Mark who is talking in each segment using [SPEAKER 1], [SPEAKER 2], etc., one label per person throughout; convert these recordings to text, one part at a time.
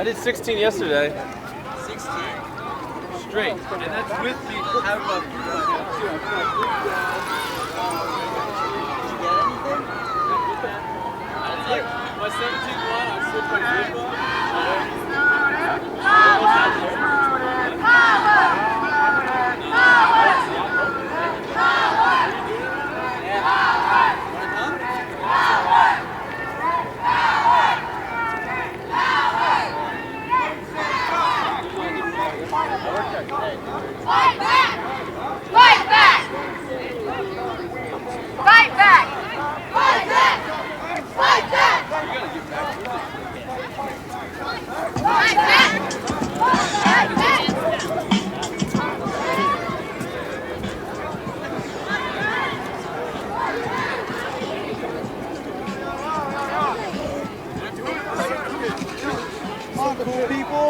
[SPEAKER 1] did 16 yesterday.
[SPEAKER 2] 16.
[SPEAKER 1] Straight. And that's with me having a...
[SPEAKER 2] Did you get anything?
[SPEAKER 1] It's like my 17th one, I switched my grade one.
[SPEAKER 3] Fight back! Fight back! Fight back! Fight back! Fight back! Fight back! Fight back!
[SPEAKER 4] Come on, cool people.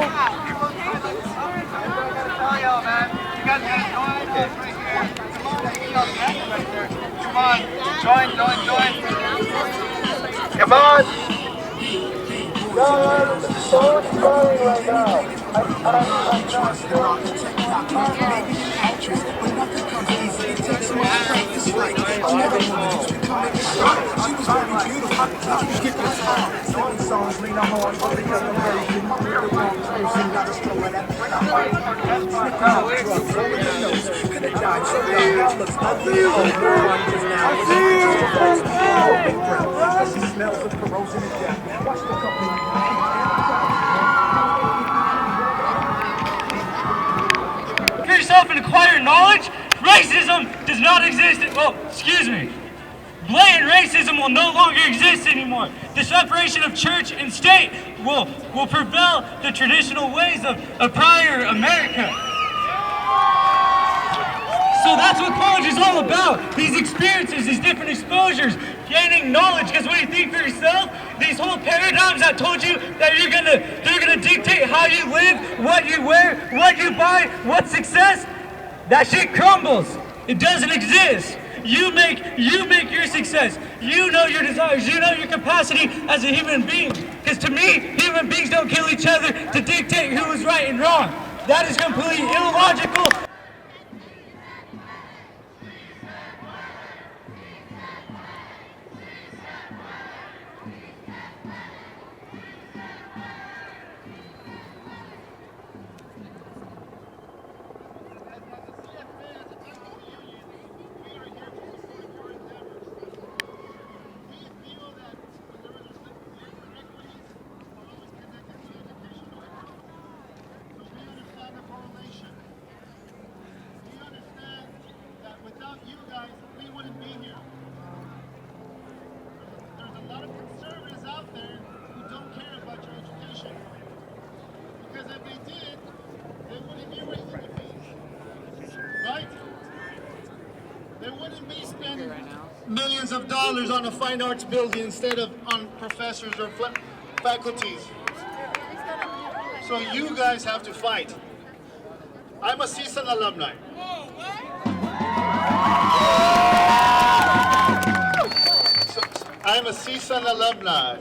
[SPEAKER 5] Tell y'all, man, you guys gotta join this right here. Come on, right there. Come on, join. Come on. God, it's so inspiring right now.
[SPEAKER 6] For yourself and acquire knowledge, racism does not exist. Well, excuse me. Blatant racism will no longer exist anymore. The separation of church and state will prevail the traditional ways of prior America. So that's what college is all about. These experiences, these different exposures, gaining knowledge. Because when you think for yourself, these whole paradigms that told you that they're gonna dictate how you live, what you wear, what you buy, what success, that shit crumbles. It doesn't exist. You make your success. You know your desires. You know your capacity as a human being. Because to me, human beings don't kill each other to dictate who is right and wrong. That is completely illogical.
[SPEAKER 5] They wouldn't be spending millions of dollars on a fine arts building instead of on professors or faculties. So you guys have to fight. I'm a CSUN alumni. I'm a CSUN alumni.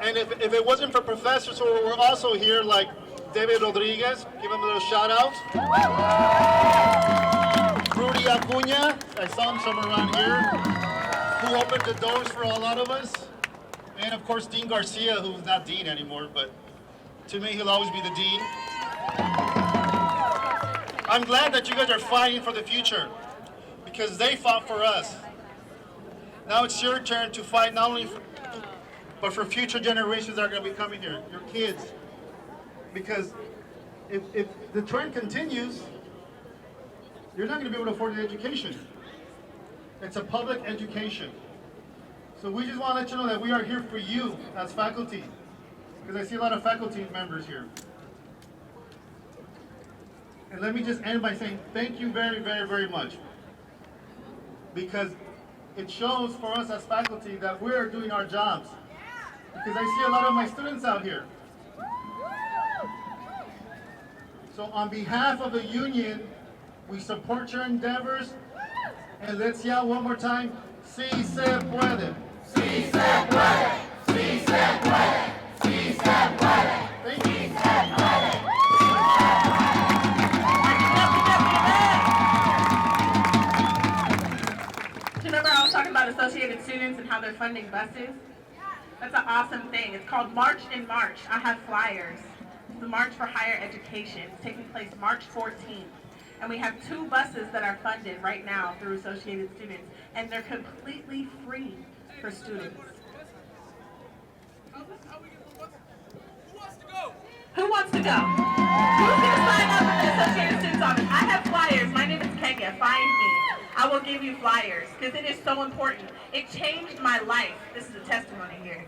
[SPEAKER 5] And if it wasn't for professors who were also here, like David Rodriguez, give him a little shout out. Rudy Acuna, I saw him somewhere around here, who opened the doors for a lot of us. And of course, Dean Garcia, who's not Dean anymore, but to me, he'll always be the Dean. I'm glad that you guys are fighting for the future, because they fought for us. Now it's your turn to fight not only but for future generations that are going to be coming here, your kids. Because if the trend continues, you're not going to be able to afford the education. It's a public education. So we just want to let you know that we are here for you as faculty. Because I see a lot of faculty members here. And let me just end by saying thank you very, very, very much. Because it shows for us as faculty that we're doing our jobs. Because I see a lot of my students out here. So on behalf of the union, we support your endeavors. And let's yell one more time, sí se puede. Sí se puede. Sí se puede. Sí se puede.
[SPEAKER 4] about Associated Students and how they're funding buses? That's an awesome thing. It's called March in March. I have flyers. The March for Higher Education. It's taking place March 14th. And we have 2 buses that are funded right now through Associated Students. And they're completely free for students. Who wants to go? Who's going to sign up for the Associated Students office? I have flyers. My name is Kenya. Find me. I will give you flyers because it is so important. It changed my life. This is a testimony here.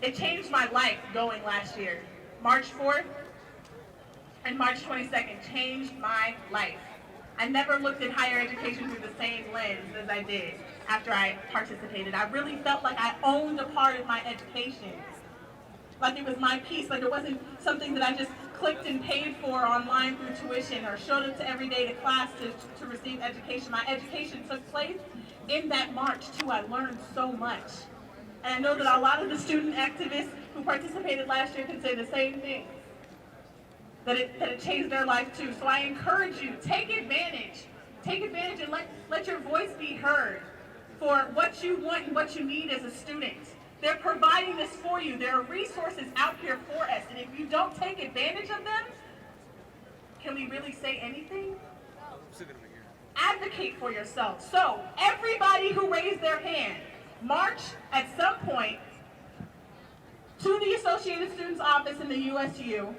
[SPEAKER 4] It changed my life going last year. March 4th and March 22nd changed my life. I never looked at higher education through the same lens as I did after I participated. I really felt like I owned a part of my education. Like it was my piece, like it wasn't something that I just clicked and paid for online through tuition or showed up to every day to class to receive education. My education took place in that March too. I learned so much. And I know that a lot of the student activists who participated last year can say the same thing, that it changed their life too. So I encourage you, take advantage and let your voice be heard for what you want and what you need as a student. They're providing this for you. There are resources out here for us. And if you don't take advantage of them, can we really say anything? Advocate for yourself. So, everybody who raised their hand, march at some point to the Associated Students office in the USU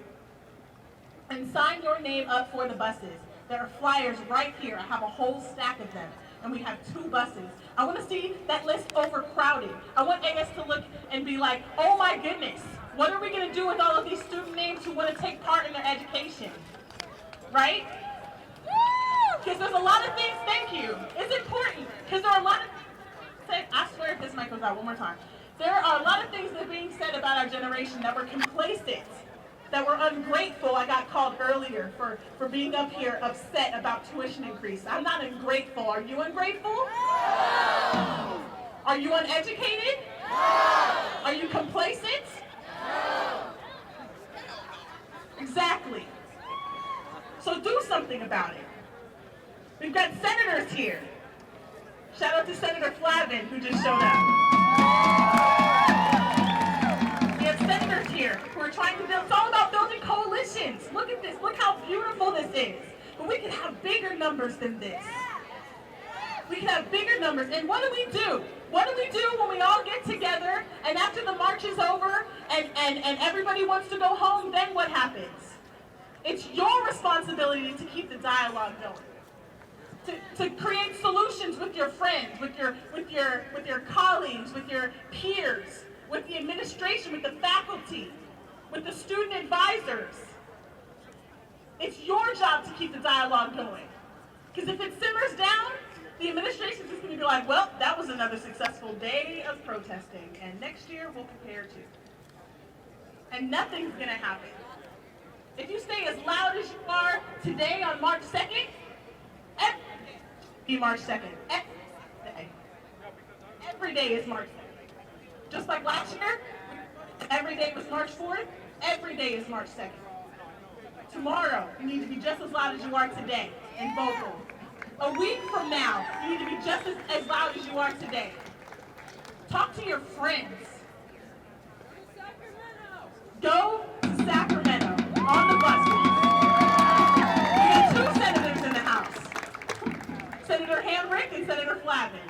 [SPEAKER 4] and sign your name up for the buses. There are flyers right here. I have a whole stack of them. And we have 2 buses. I want to see that list overcrowded. I want AS to look and be like, oh my goodness, what are we going to do with all of these student names who want to take part in their education? Right? Because there's a lot of things, thank you. It's important. Because there are a lot of, I swear if this mic goes out one more time. There are a lot of things that are being said about our generation that were complacent, that were ungrateful. I got called earlier for being up here upset about tuition increase. I'm not ungrateful. Are you ungrateful? No. Are you uneducated? No. Are you complacent? No. Exactly. So do something about it. We've got senators here. Shout out to Senator Flavin, who just showed up. We have senators here who are trying to build. It's all about building coalitions. Look at this. Look how beautiful this is. But we can have bigger numbers than this. We can have bigger numbers. And what do we do? What do we do when we all get together and after the march is over and everybody wants to go home? Then what happens? It's your responsibility to keep the dialogue going. To create solutions with your friends, with your colleagues, with your peers, with the administration, with the faculty, with the student advisors. It's your job to keep the dialogue going. Because if it simmers down, the administration is just going to be like, well, that was another successful day of protesting, and next year we'll prepare to. And nothing's going to happen. If you stay as loud as you are today on March 2nd, be March 2nd. Every day is March 2nd. Just like last year, every day was March 4th, every day is March 2nd. Tomorrow, you need to be just as loud as you are today and vocal. A week from now, you need to be just as loud as you are today. Talk to your friends. Go to Sacramento on the bus. We got 2 senators in the House. Senator Hamrick and Senator Flavin.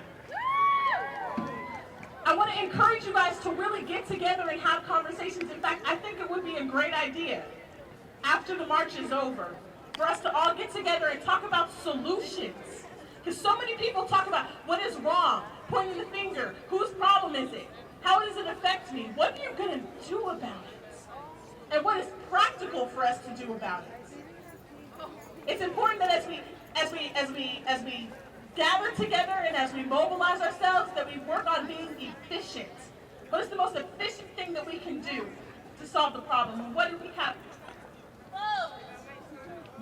[SPEAKER 4] I want to encourage you guys to really get together and have conversations. In fact, I think it would be a great idea after the march is over for us to all get together and talk about solutions. Because so many people talk about what is wrong, pointing the finger, whose problem is it? How does it affect me? What are you going to do about it? And what is practical for us to do about it? It's important that as we gather together and as we mobilize ourselves, that we work on being efficient. What is the most efficient thing that we can do to solve the problem? And what do we have?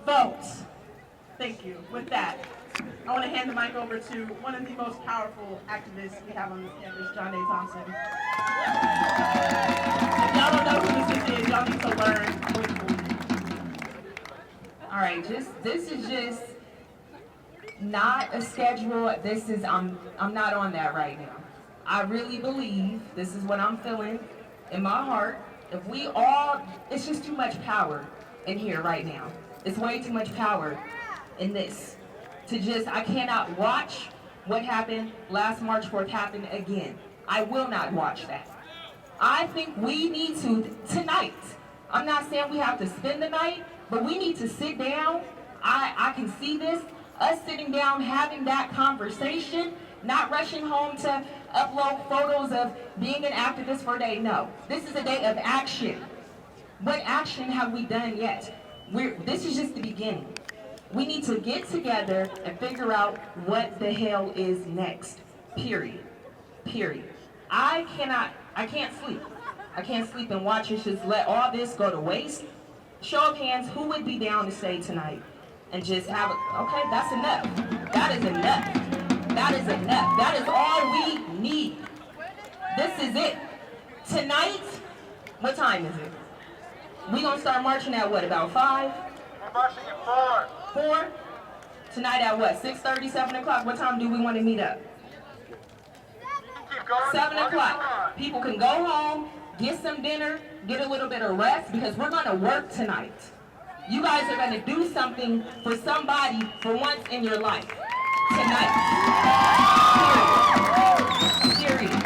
[SPEAKER 4] Vote. Thank you. With that, I want to hand the mic over to one of the most powerful activists we have on this campus, John Day Thompson. If y'all don't know who this is, y'all need to learn quickly.
[SPEAKER 7] All right, this is just
[SPEAKER 4] not a schedule. This is, I'm not on that right now. I really believe, this is what I'm feeling in my heart, if we all, it's just too much power in here right now. It's way too much power in this. To just, I cannot watch what happened last March 4th happen again. I will not watch that. I think we need to, tonight, I'm not saying we have to spend the night, but we need to sit down. I can see this, us sitting down, having that conversation, not rushing home to upload photos of being an activist for a day. No, this is a day of action. What action have we done yet? This is just the beginning. We need to get together and figure out what the hell is next, period. Period. I can't sleep. I can't sleep and watch us just let all this go to waste. Show of hands, who would be down to stay tonight and just have okay, that's enough. That is enough. That is enough. That is all we need. This is it. Tonight, what time is it? We gonna start marching at what, about 5?
[SPEAKER 5] We're marching at 4.
[SPEAKER 4] 4? Tonight at what, 6:30, 7 o'clock? What time do we want to meet up? 7 o'clock. People can go home, get some dinner, get a little bit of rest, because we're going to work tonight. You guys are going to do something for somebody for once in your life. Tonight. Period. Period.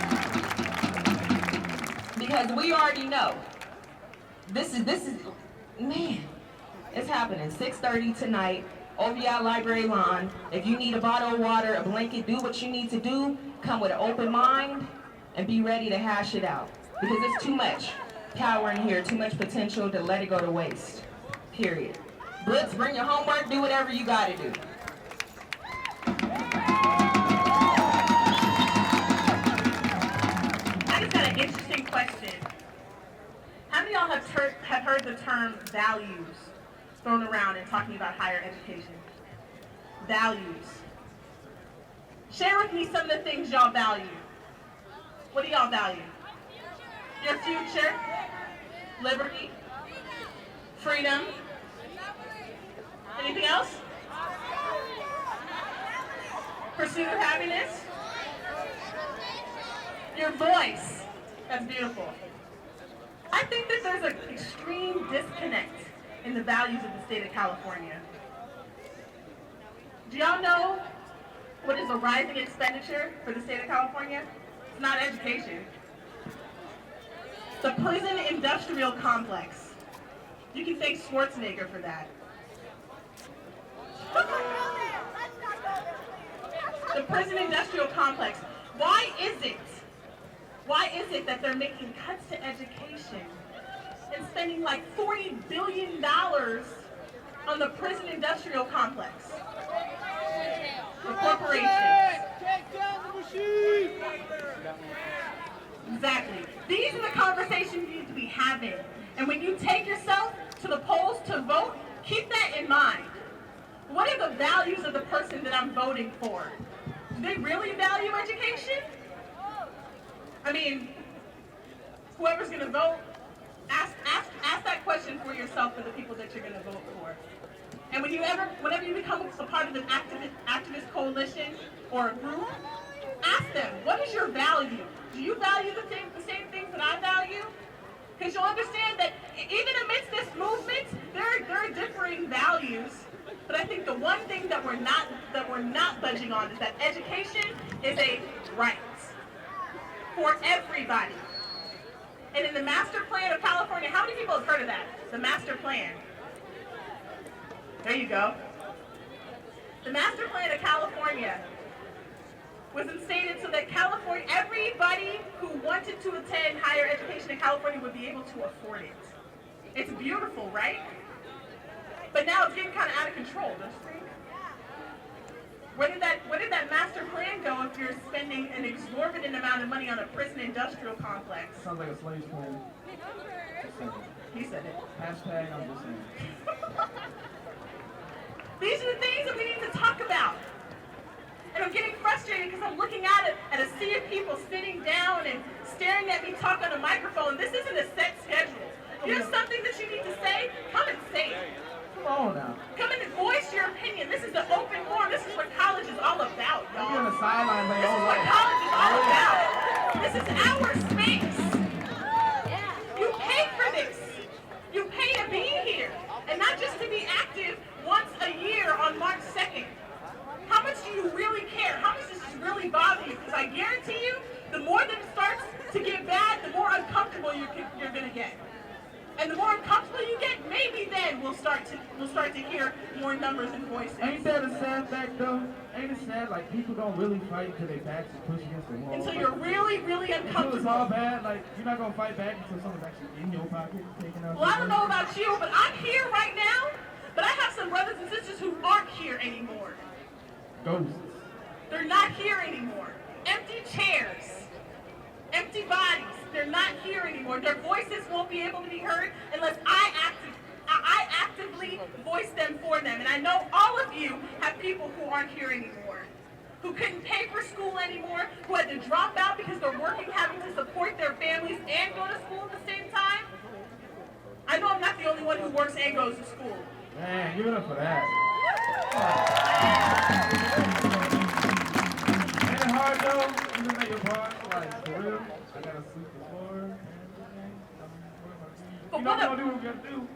[SPEAKER 4] Because we already know. This is, man, it's happening. 6:30 tonight, OVI Library Lawn. If you need a bottle of water, a blanket, do what you need to do. Come with an open mind and be ready to hash it out. Because there's too much power in here, too much potential to let it go to waste. Period. Blitz, bring your homework, do whatever you gotta do. I just got an interesting question. How many of y'all have heard the term values thrown around in talking about higher education? Values. Share with me some of the things y'all value. What do y'all value? Your future, liberty, freedom. Anything else? Pursuit of happiness. Your voice. That's beautiful. I think that there's an extreme disconnect in the values of the state of California. Do y'all know what is a rising expenditure for the state of California? It's not education. The prison industrial complex. You can thank Schwarzenegger for that. The prison industrial complex. Why is it that they're making cuts to education and spending like $40 billion on the prison industrial complex? The corporations.
[SPEAKER 1] Take down the machine!
[SPEAKER 4] Exactly. These are the conversations you need to be having. And when you take yourself to the polls to vote, keep that in mind. What are the values of the person that I'm voting for? Do they really value education? I mean, whoever's going to vote, ask that question for yourself for the people that you're going to vote for. And whenever you become a part of an activist coalition or a group, ask them, what is your value? Do you value the same things that I value? Because you'll understand that even amidst this movement, there are differing values. But I think the one thing that we're not budging on is that education is a right for everybody. And in the master plan of California, how many people have heard of that? The master plan. There you go. The master plan of California was instated so that California, everybody who wanted to attend higher education in California would be able to afford it. It's beautiful, right? But now it's getting kind of out of control, don't you think? Where did that master plan go if you're spending an exorbitant amount of money on a prison industrial complex?
[SPEAKER 7] Sounds like a slave plan.
[SPEAKER 4] He said it.
[SPEAKER 7] Hashtag, I'm just saying.
[SPEAKER 4] These are the things that we need to talk about. And I'm getting frustrated because I'm looking at a sea of people sitting down and staring at me talk on a microphone. This isn't a set schedule. If you have something that you need to say, come and say it.
[SPEAKER 7] Come on now.
[SPEAKER 4] Come in and voice your opinion. This is the open forum. This is what college about,
[SPEAKER 7] Don't be on the
[SPEAKER 4] y'all.
[SPEAKER 7] sidelines like,
[SPEAKER 4] This is
[SPEAKER 7] oh,
[SPEAKER 4] what
[SPEAKER 7] right.
[SPEAKER 4] college is all about. This is our space. You pay for this. You pay to be here. And not just to be active once a year on March 2nd. How much do you really care? How much does this really bother you? Because I guarantee you, the more that it starts to get bad, the more uncomfortable you're going to get. And the more uncomfortable you get, maybe then we'll start to hear more numbers and voices.
[SPEAKER 7] Ain't that a sad fact though? Ain't it sad like people don't really fight until their backs are pushed against the wall?
[SPEAKER 4] Until
[SPEAKER 7] Like,
[SPEAKER 4] you're really, really
[SPEAKER 7] until it's all
[SPEAKER 4] uncomfortable.
[SPEAKER 7] bad, like you're not gonna fight back until someone's actually in your pocket taking out.
[SPEAKER 4] Well, I don't know
[SPEAKER 7] your
[SPEAKER 4] about you, but I'm here right now. But I have some brothers and sisters who aren't here anymore.
[SPEAKER 7] ghosts.
[SPEAKER 4] They're not here anymore. Empty chairs, empty bodies. They're not here anymore. Their voices won't be able to be heard unless I actively voice them for them. And I know all of you have people who aren't here anymore, who couldn't pay for school anymore, who had to drop out because they're working, having to support their families and go to school at the same time. I know I'm not the only one who works and goes to school.
[SPEAKER 7] Man, give it up for that. Ain't it hard though? Even at your bar, like for real, I gotta sweep the floor and everything.
[SPEAKER 4] But
[SPEAKER 7] You know
[SPEAKER 4] what
[SPEAKER 7] we
[SPEAKER 4] a-
[SPEAKER 7] gonna do what we gotta do.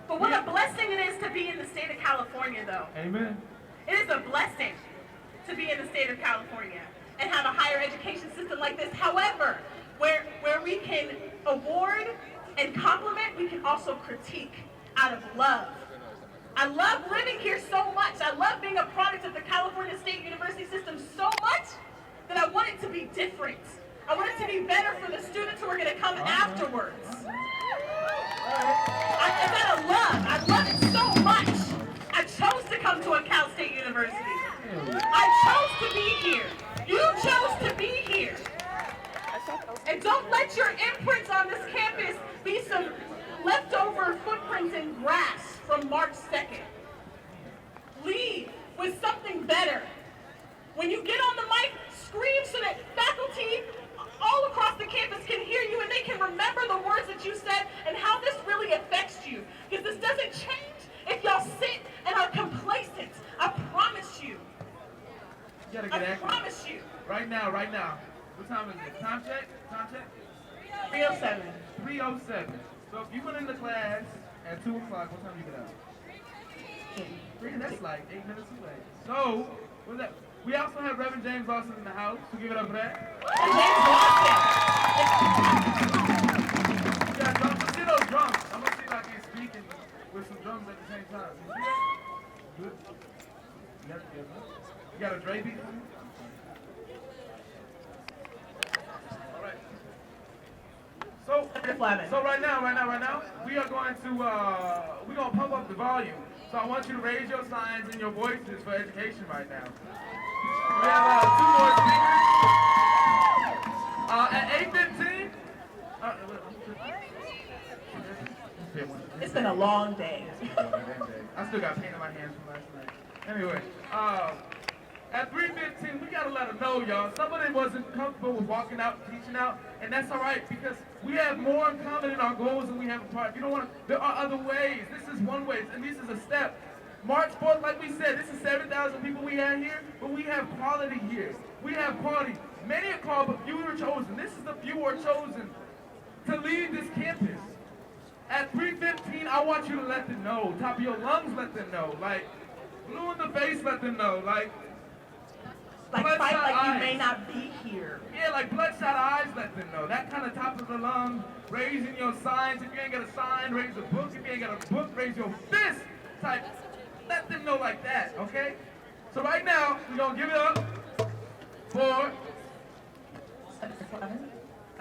[SPEAKER 4] But what a blessing it is to be in the state of California, though.
[SPEAKER 7] Amen.
[SPEAKER 4] It is a blessing to be in the state of California and have a higher education system like this. However, where we can award and compliment, we can also critique out of love. I love living here so much. I love being a product of the California State University system so much that I want it to be different. I want it to be better for the students who are going to come afterwards. It's out of love. I love it so much. I chose to come to a Cal State University. I chose to be here. You chose to be here. And don't let your imprints on this campus be some leftover footprints in grass from March 2nd. Leave with something better. When you get on the mic, scream so that faculty all across the campus can hear you and they can remember the words that you said and how this really affects you. Because this doesn't change if y'all sit and are complacent. I promise you.
[SPEAKER 7] You gotta get
[SPEAKER 4] I
[SPEAKER 7] active.
[SPEAKER 4] promise you.
[SPEAKER 7] Right now, right now. What time is it? Time check? Time check?
[SPEAKER 4] 307.
[SPEAKER 7] 3:07. So if you went into class at 2 o'clock, what time do you get out? Man, that's like 8 minutes away. So, what's that? We also have Reverend James Lawson in the house, so give it up for that.
[SPEAKER 4] And James Lawson.
[SPEAKER 7] Yeah, drums. Let's see those drums. I'm gonna see if I can speak and with some drums at the same time. You see that? Good. You got a Dre beat for me? All right. So right now, we are going to we're gonna pump up the volume. So I want you to raise your signs and your voices for education right now. We have 2 more speakers. At 8:15.
[SPEAKER 4] It's been a long day.
[SPEAKER 7] I still got paint on my hands from last night. Anyway, at 3:15, we gotta let them know, y'all. Some of them wasn't comfortable with walking out, teaching out, and that's all right because we have more in common in our goals than we have apart. You don't want to. There are other ways. This is one way, and this is a step. March 4th, like we said, this is 7,000 people we have here, but we have quality here. We have quality. Many are called, but few are chosen. This is the few who are chosen to lead this campus. At 3:15, I want you to let them know. Top of your lungs, let them know. Like, blue in the face, let them know. Like
[SPEAKER 4] Like
[SPEAKER 7] bloodshot
[SPEAKER 4] fight like you
[SPEAKER 7] eyes.
[SPEAKER 4] may not be here.
[SPEAKER 7] Yeah, like bloodshot eyes, let them know. That kind of top of the lung, raising your signs. If you ain't got a sign, raise a book. If you ain't got a book, raise your fist type. Let them know like that, okay? So right now, we're going to give it up for, I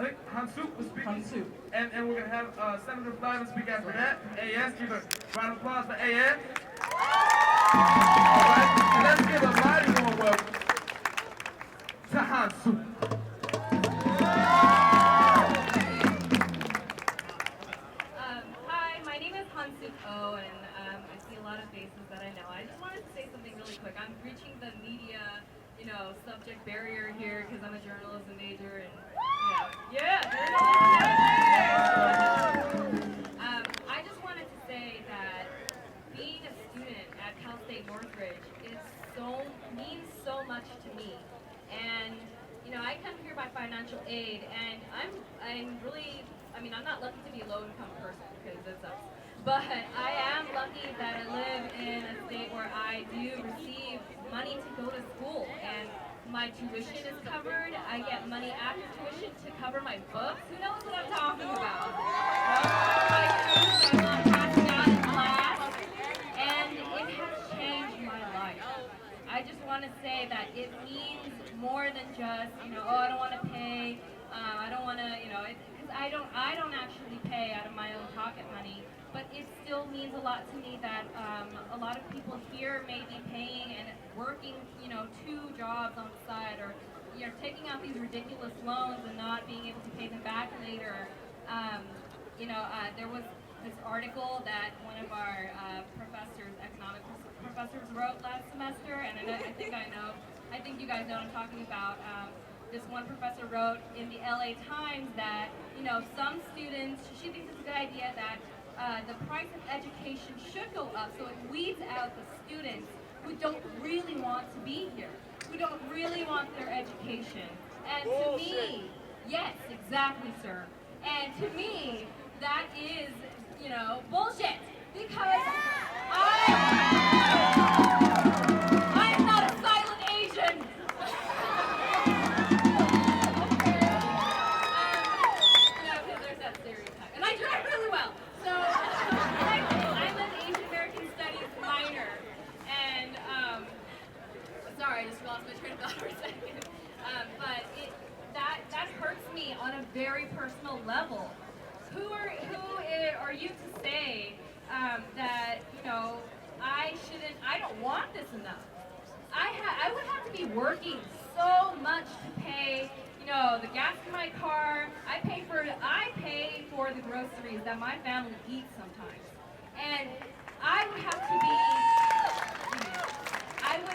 [SPEAKER 7] think Hansup was speaking.
[SPEAKER 4] Hansup.
[SPEAKER 7] And we're going to have Senator Flyman speak after that. AS, give a round of applause for AS. All right, and let's give a mighty warm welcome to Hansup.
[SPEAKER 3] Hi, my name is Hansup Oh, and I see a lot of faces that I know. I just wanted to say something really quick. I'm breaching the media, subject barrier here because I'm a journalism major and, journalism major. I just wanted to say that being a student at Cal State Northridge means so here by financial aid, and I'm really, I mean, I'm not lucky to be a low-income person because that sucks. But I am lucky that I live in a state where I do receive money to go to school, and my tuition is covered. I get money after tuition to cover my books. Who knows what I'm talking about? My food that I'm passing out in class, and it has changed my life. I just want to say that it means more than just, oh, I don't want to pay. I don't want to, because I don't actually pay out of my own pocket money. But it still means a lot to me that a lot of people here may be paying and working, 2 jobs on the side, or taking out these ridiculous loans and not being able to pay them back later. There was this article that one of our economic professors wrote last semester, and I think you guys know what I'm talking about. This one professor wrote in the LA Times that, some students, she thinks it's a good idea that the price of education should go up so it weeds out the students who don't really want to be here, who don't really want their education. And to me, yes, exactly, sir. And to me, that is, bullshit. Because I am not a silent Asian. Because there's that stereotype. And I drive really well. So, I'm an Asian American Studies minor, and sorry, I just lost my train of thought for a second. But that hurts me on a very personal level. Who are you to say that I don't want this enough? I would have to be working so much to pay. The gas in my car, I pay for the groceries that my family eats sometimes. And I would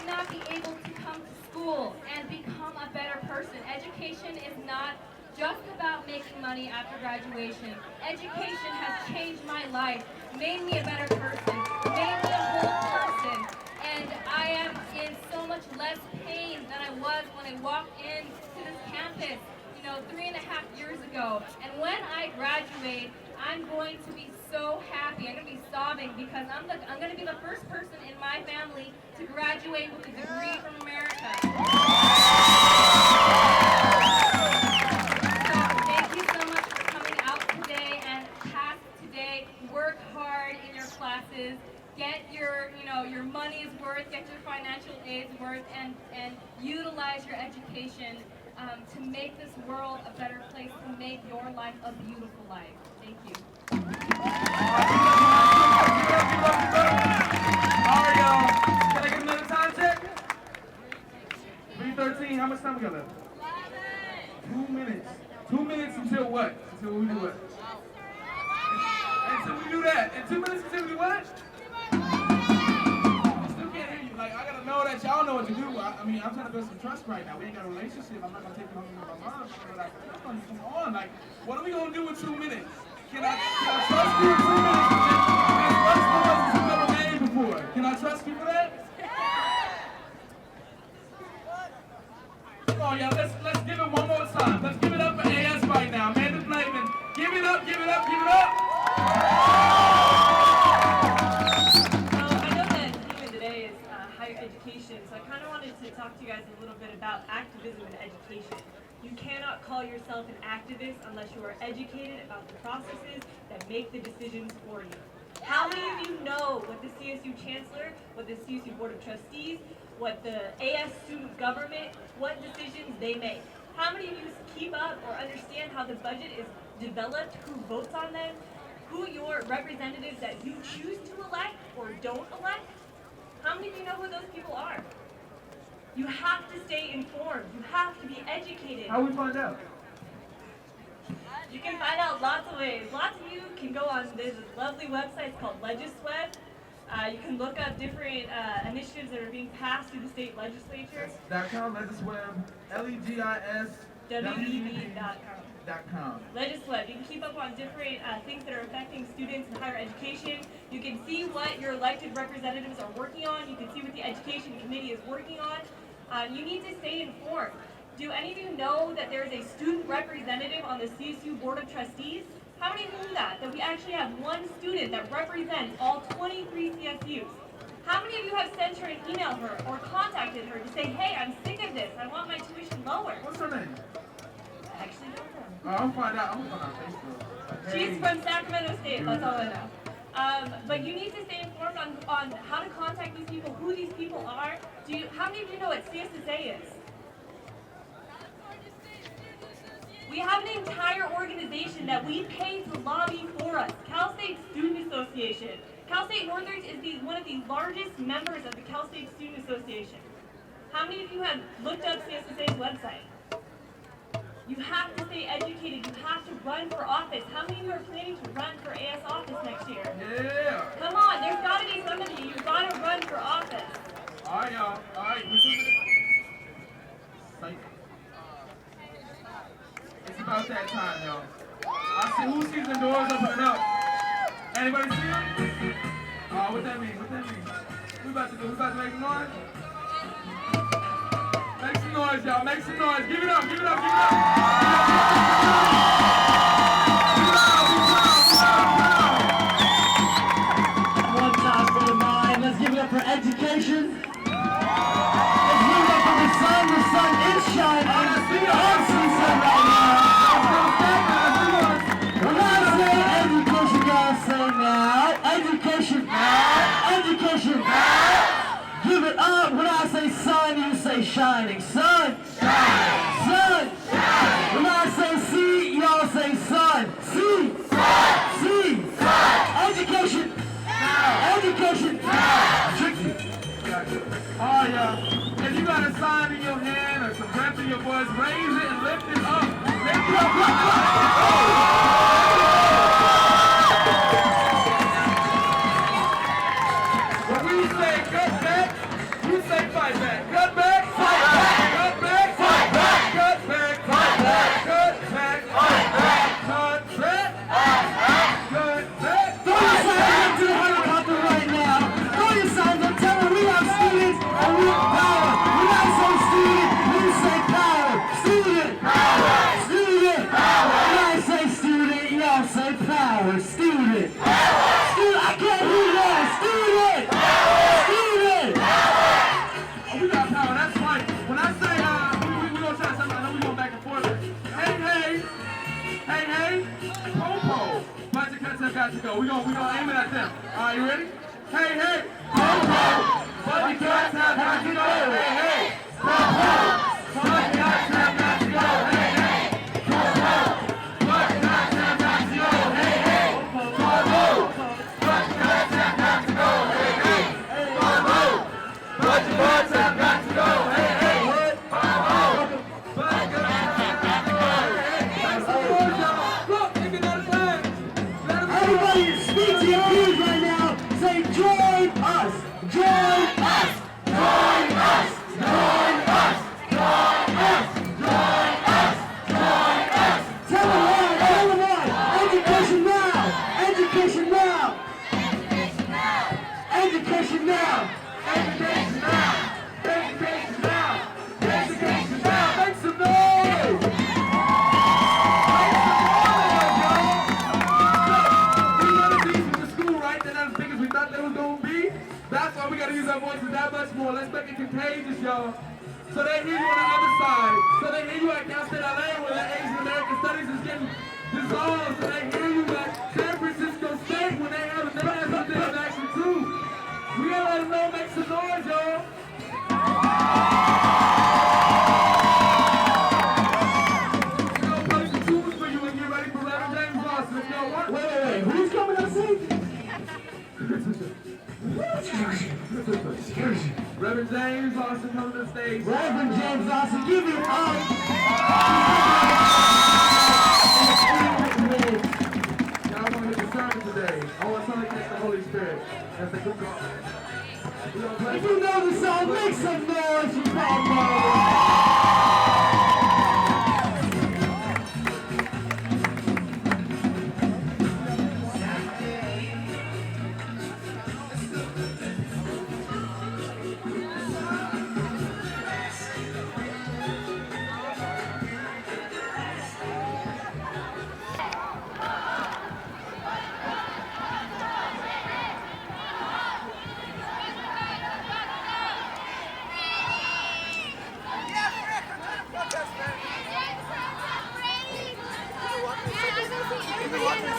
[SPEAKER 3] not be able to come to school and become a better person. Education is not just about making money after graduation. Education has changed my life, made me a better person, made me a whole person. And I am in so much less pain than I was when I walked into this campus, 3.5 years ago. And when I graduate, I'm going to be so happy. I'm going to be sobbing because I'm going to be the first person in my family to graduate with a degree from America. So thank you so much for coming out today and pass today. Work hard in your classes. Get your money's worth, get your financial aid's worth, and utilize your education to make this world a better place, to make your life a beautiful life. Thank you.
[SPEAKER 7] All right, y'all. Can I get another time check? 3:13. How much time we got left? 2 minutes. 2 minutes until what? Until we do what? Until we do that. And 2 minutes until we do what? I gotta know that y'all know what to do. I mean, I'm trying to build some trust right now. We ain't got a relationship. I'm not gonna take you home with my mom. Come on, what are we gonna do in 2 minutes? Can I trust you in 2 minutes? And what's the ones you've never made before? Can I trust you for that? Come on, y'all. Let's give it one more time. Let's give it up for AS right now. Amanda Blakeman. Give it up, give it up, give it up.
[SPEAKER 8] So I kind of wanted to talk to you guys a little bit about activism and education. You cannot call yourself an activist unless you are educated about the processes that make the decisions for you. How many of you know what the CSU Chancellor, what the CSU Board of Trustees, what the AS student government, what decisions they make? How many of you keep up or understand how the budget is developed, who votes on them, who your representatives that you choose to elect or don't elect? How many of you know who those people are? You have to stay informed. You have to be educated.
[SPEAKER 7] How we find out?
[SPEAKER 8] You can find out lots of ways. Lots of you can go on, there's a lovely website called LegisWeb. You can look up different initiatives that are being passed through the state legislature.
[SPEAKER 7] .com, LegisWeb, LEGISWEB.com.
[SPEAKER 8] LegisWeb. You can keep up on different things that are affecting students in higher education. You can see what your elected representatives are working on. You can see what the education committee is working on. You need to stay informed. Do any of you know that there is a student representative on the CSU Board of Trustees? How many of you knew that? That we actually have one student that represents all 23 CSUs? How many of you have sent her and emailed her or contacted her to say, hey, I'm sick of this, I want my tuition lower?
[SPEAKER 7] What's her name?
[SPEAKER 8] I actually don't know.
[SPEAKER 7] I'm gonna find out. I'm gonna find out on Facebook.
[SPEAKER 8] She's from Sacramento State, that's all I know. But you need to stay informed on how to contact these people, who these people are. How many of you know what CSSA is? We have an entire organization that we pay to lobby for us, Cal State Student Association. Cal State Northridge is one of the largest members of the Cal State Student Association. How many of you have looked up CSSA's website? You have to stay educated. You have to run for office. How many of you are planning to run for AS office next year?
[SPEAKER 7] Yeah.
[SPEAKER 8] Come on, there's got to be some of you. You've got to run for office.
[SPEAKER 7] All right, y'all. All right. Psych. It's about that time, y'all. I see who sees the doors opening up. Anybody see them? Oh, what that mean? What that mean? We about to do? We about to make some noise? Make some noise, y'all. Make some noise. Give it up. Give it up. Give it up.
[SPEAKER 9] One time for the mind. Let's give it up for education. Let's give it up for the sun. The sun is shining. Awesome sun right now. When I say education, y'all say now. Education now. Education now. Give it up. When I say sun, you say shining. Sun. Shining. Sun. Shining. When I say sea, y'all say sun. Sea. Sun. Sea. Sun. Education. Now. Education. Now. Tricky.
[SPEAKER 7] Oh, yeah. If you got a sign in your hand or some breath in your voice, raise it and lift it up. Lift it up. When we say cut back, you say fight back. Cut back, fight back. Cut back, fight back. Cut back, fight back. Cut back, fight back. Cut back, cut back.
[SPEAKER 9] Throw your signs up to the helicopter right now. Throw your signs up. Tell them we have students and we have power. When I say student, you say power. Student. Power. Student. Power. When I say student, y'all say power. Student. Power. Student. I can't hear that. Student. Student.
[SPEAKER 7] We got power, that's right. When I say, we gonna try something, I know we going back and forth. Hey, po-po. Bunch of cuts have got to go. We gonna aim it at them. All right, you ready? Hey, po-po. Bunch of cuts have got to go. Hey, po-po. Bunch of cuts have got to go. Hey, po-po. Bunch of cuts have got to go. Hey, po-po. Bunch of cuts have got to go. Hey, po-po. Bunch of cuts have got to go. Hey, po-po. Bunch of cuts have got to go. Make some noise, y'all. Look, give me another flag.
[SPEAKER 9] Everybody speak to your peers right now. Say join us. Join us. Join us. Join us. Join us. Join us. Join us. Tell them why. Tell them why. Education now. Education now. Education now. Education now.
[SPEAKER 7] Education now. Education now. Education now. Make some noise. Make some noise, y'all. We know the beats in the school, right? They're not as big as we thought they was gonna be. That's why we gotta use our voices that much more. Let's make it contagious, y'all. So they hear you on the other side. So they hear you at Cal State LA where the Asian American Studies is getting dissolved. So they hear you at San Francisco State when they have a action too. We gotta let them know, make some noise, y'all. We're gonna play some tunes for you and get ready for Reverend James Lawson. If y'all want.
[SPEAKER 9] Wait. Who's coming on stage?
[SPEAKER 7] Reverend James Lawson coming to the stage.
[SPEAKER 9] Reverend James Lawson, give it up.
[SPEAKER 7] Y'all want to hit the sermon today. I want somebody to catch the Holy Spirit. That's a good call. We gonna play.
[SPEAKER 9] If you know the song, make some noise. You probably know.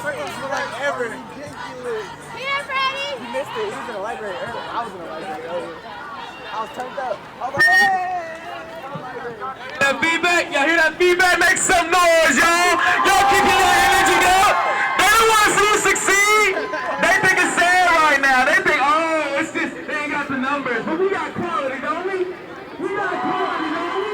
[SPEAKER 1] like ever.
[SPEAKER 10] Ridiculous. Here, Freddie.
[SPEAKER 1] You missed it. He was in the library earlier. I was in the library earlier. I was turned up. I was like, hey!
[SPEAKER 7] That feedback, y'all hear that feedback? Make some noise, y'all. Y'all keeping your energy up. They don't want to see you succeed. They think it's sad right now. They think, oh, it's just, they ain't got the numbers. But we got quality, don't we? We got quality, don't we?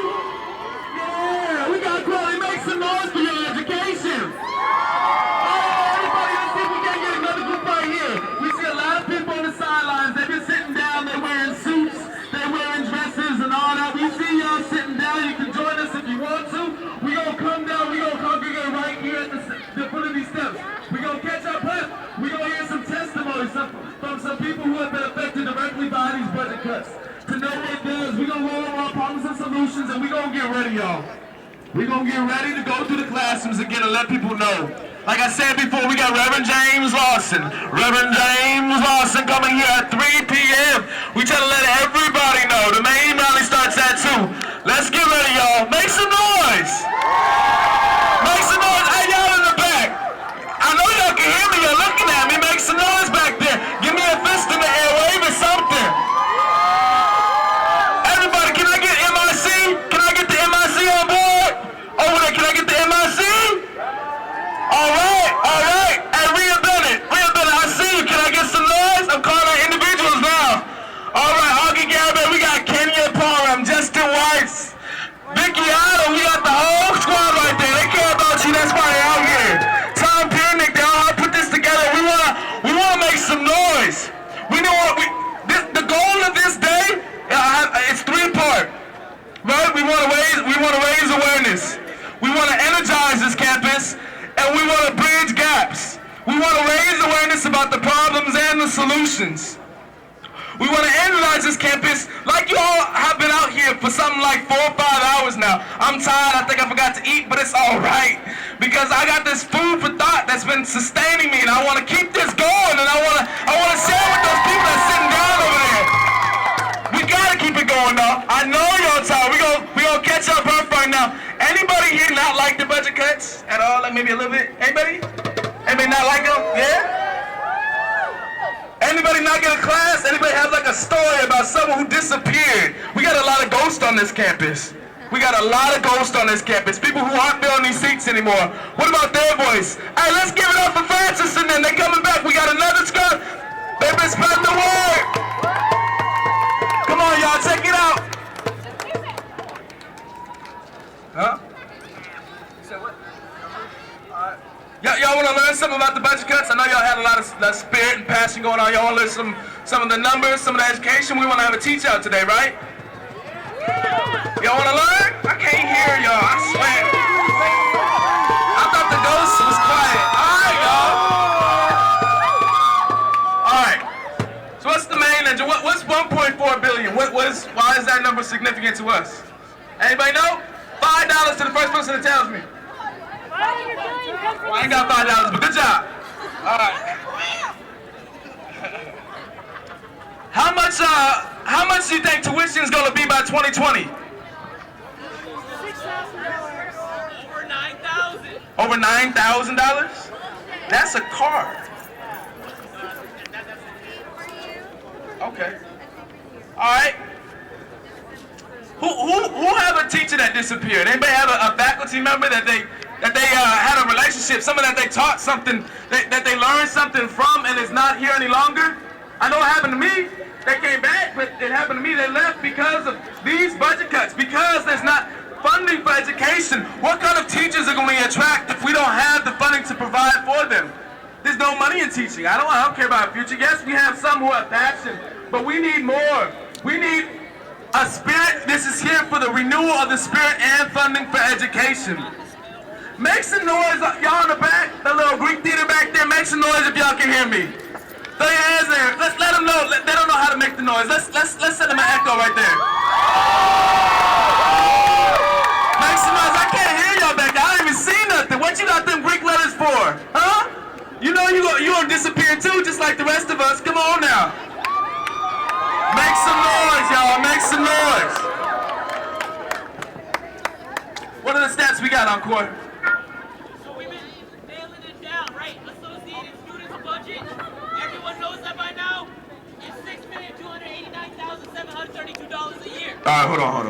[SPEAKER 7] Yeah, we got quality. Make some noise for your education. Oh, everybody, let's see if we can't get another group right here. We see a lot of people on the sidelines. They've been sitting down. They're wearing suits. They're wearing dresses and all that. We see y'all sitting down. You can join us if you want to. We gonna come down. We gonna congregate right here at the foot of these steps. We gonna catch our breath. We gonna hear some testimonies from some people who have been affected directly by these budget cuts. To know what it does, we gonna roll our problems and solutions, and we gonna get ready, y'all. We gonna get ready to go through the classrooms again and let people know. Like I said before, we got Reverend James Lawson. Reverend James Lawson coming here at 3 p.m. We try to let everybody know. The main rally starts at 2. Let's get ready, y'all. Make some noise. Make some noise. Hey, y'all in the back. I know y'all can hear me. You're looking at me. Make some noise back there. Give me a fist in the air. Wave or something. Everybody, can I get MIC? Can I get the MIC on board? Over there, can I get the MIC? All right. Hey, Rhea Bennett, I see you. Can I get some noise? I'm calling individuals now. All right, Augie Gabbard, we got Kenya Parham, Justin Weiss, Vicky Otto, we got the whole squad right there. They care about you, that's why they're out here. Tom Piernick, they all put this together. We wanna make some noise. We know what the goal of this day, it's 3-part. Right? We wanna raise awareness. We wanna energize this campus. And we want to bridge gaps. We want to raise awareness about the problems and the solutions. We want to energize this campus like you all have been out here for something like 4 or 5 hours now. I'm tired. I think I forgot to eat, but it's all right. Because I got this food for thought that's been sustaining me, and I want to keep this going, and I want to share with those people that's sitting down over there. We got to keep it going, though. I know y'all tired. We gonna catch our breath right now. Anybody here not like the budget cuts at all? Like maybe a little bit? Anybody? Anybody not like them? Yeah? Anybody not get a class? Anybody have like a story about someone who disappeared? We got a lot of ghosts on this campus. We got a lot of ghosts on this campus. People who aren't filling these seats anymore. What about their voice? Hey, let's give it up for Francis and then they coming back. We got another squad. They've been spreading the word. Come on, y'all, check it out. Huh?
[SPEAKER 1] You said what?
[SPEAKER 7] Y'all want to learn something about the budget cuts? I know y'all had a lot of spirit and passion going on. Y'all want to learn some of the numbers, some of the education. We want to have a teach out today, right? Y'all want to learn? I can't hear y'all, I swear. I thought the ghost was quiet. All right, y'all. All right. So what's the main engine? What's 1.4 billion? Why is that number significant to us? Anybody know? $5 to the first person that tells me. Well, I ain't got $5, but good job. All right. How much do you think tuition is going to be by 2020?
[SPEAKER 1] $6,000. Over $9,000.
[SPEAKER 7] Over $9,000? That's a car. Okay. All right. Who have a teacher that disappeared? Anybody have a faculty member that they had a relationship, someone that they taught something, that they learned something from and is not here any longer? I know it happened to me. They came back, but it happened to me. They left because of these budget cuts, because there's not funding for education. What kind of teachers are going to attract if we don't have the funding to provide for them? There's no money in teaching. I don't care about future. Yes, we have some who have passion, but we need more. We need a spirit. This is here for the renewal of the spirit and funding for education. Make some noise, y'all in the back, the little Greek theater back there. Make some noise if y'all can hear me. Throw your hands there. Let's let them know. They don't know how to make the noise. Let's send them an echo right there. Make some noise. I can't hear y'all back there. I don't even see nothing. What you got them Greek letters for? Huh? You know you gonna disappear too, just like the rest of us. Come on now. Make some noise, y'all. Make some noise. What are the stats we got, Encore?
[SPEAKER 8] So we've been nailing it down, right? Let's
[SPEAKER 11] $732 a year.
[SPEAKER 7] Hold on.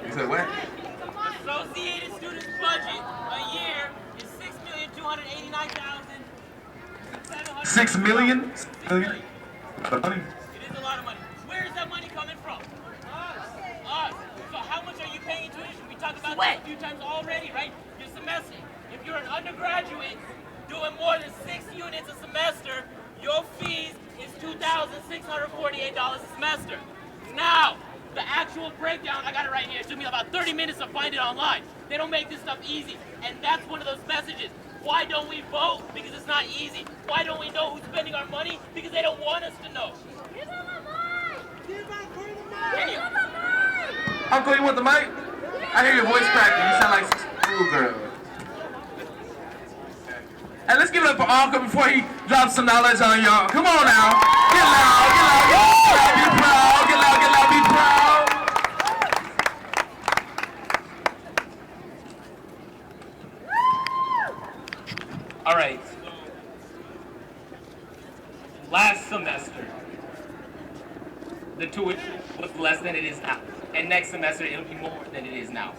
[SPEAKER 7] You said what?
[SPEAKER 11] Associated students' budget a year is $6,289,700.
[SPEAKER 7] 6 million?
[SPEAKER 11] 6 million.
[SPEAKER 7] Money.
[SPEAKER 11] It is a lot of money. Where is that money coming from? Us. So how much are you paying tuition? We talked about this a few times already, right? Your semester. If you're an undergraduate doing more than 6 units a semester, your fees is $2,648 a semester. Now, the actual breakdown, I got it right here. It took me about 30 minutes to find it online. They don't make this stuff easy. And that's one of those messages. Why don't we vote? Because it's not easy. Why don't we know who's spending our money? Because they don't want us to know.
[SPEAKER 7] Uncle, you want the mic? I hear your voice cracking. You sound like a schoolgirl. And let's give it up for Uncle before he drops some knowledge on y'all. Come on now. Get loud, get loud, get loud, be proud. Get loud, be proud.
[SPEAKER 12] All right. Last semester, the tuition was less than it is now. And next semester, it'll be more than it is now.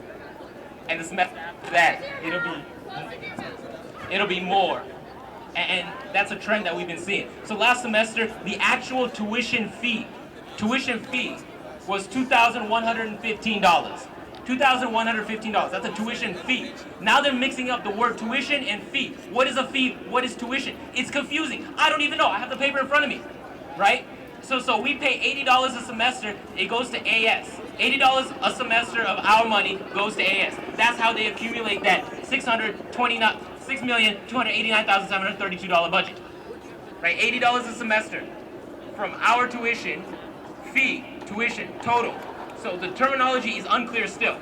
[SPEAKER 12] And the semester after that, it'll be more. And that's a trend that we've been seeing. So last semester, the actual tuition fee was $2,115. $2,115. That's a tuition fee. Now they're mixing up the word tuition and fee. What is a fee? What is tuition? It's confusing. I don't even know. I have the paper in front of me, right? So we pay $80 a semester. It goes to AS. $80 a semester of our money goes to AS. That's how they accumulate that $6,289,732 budget, right? $80 a semester from our tuition total. So the terminology is unclear still.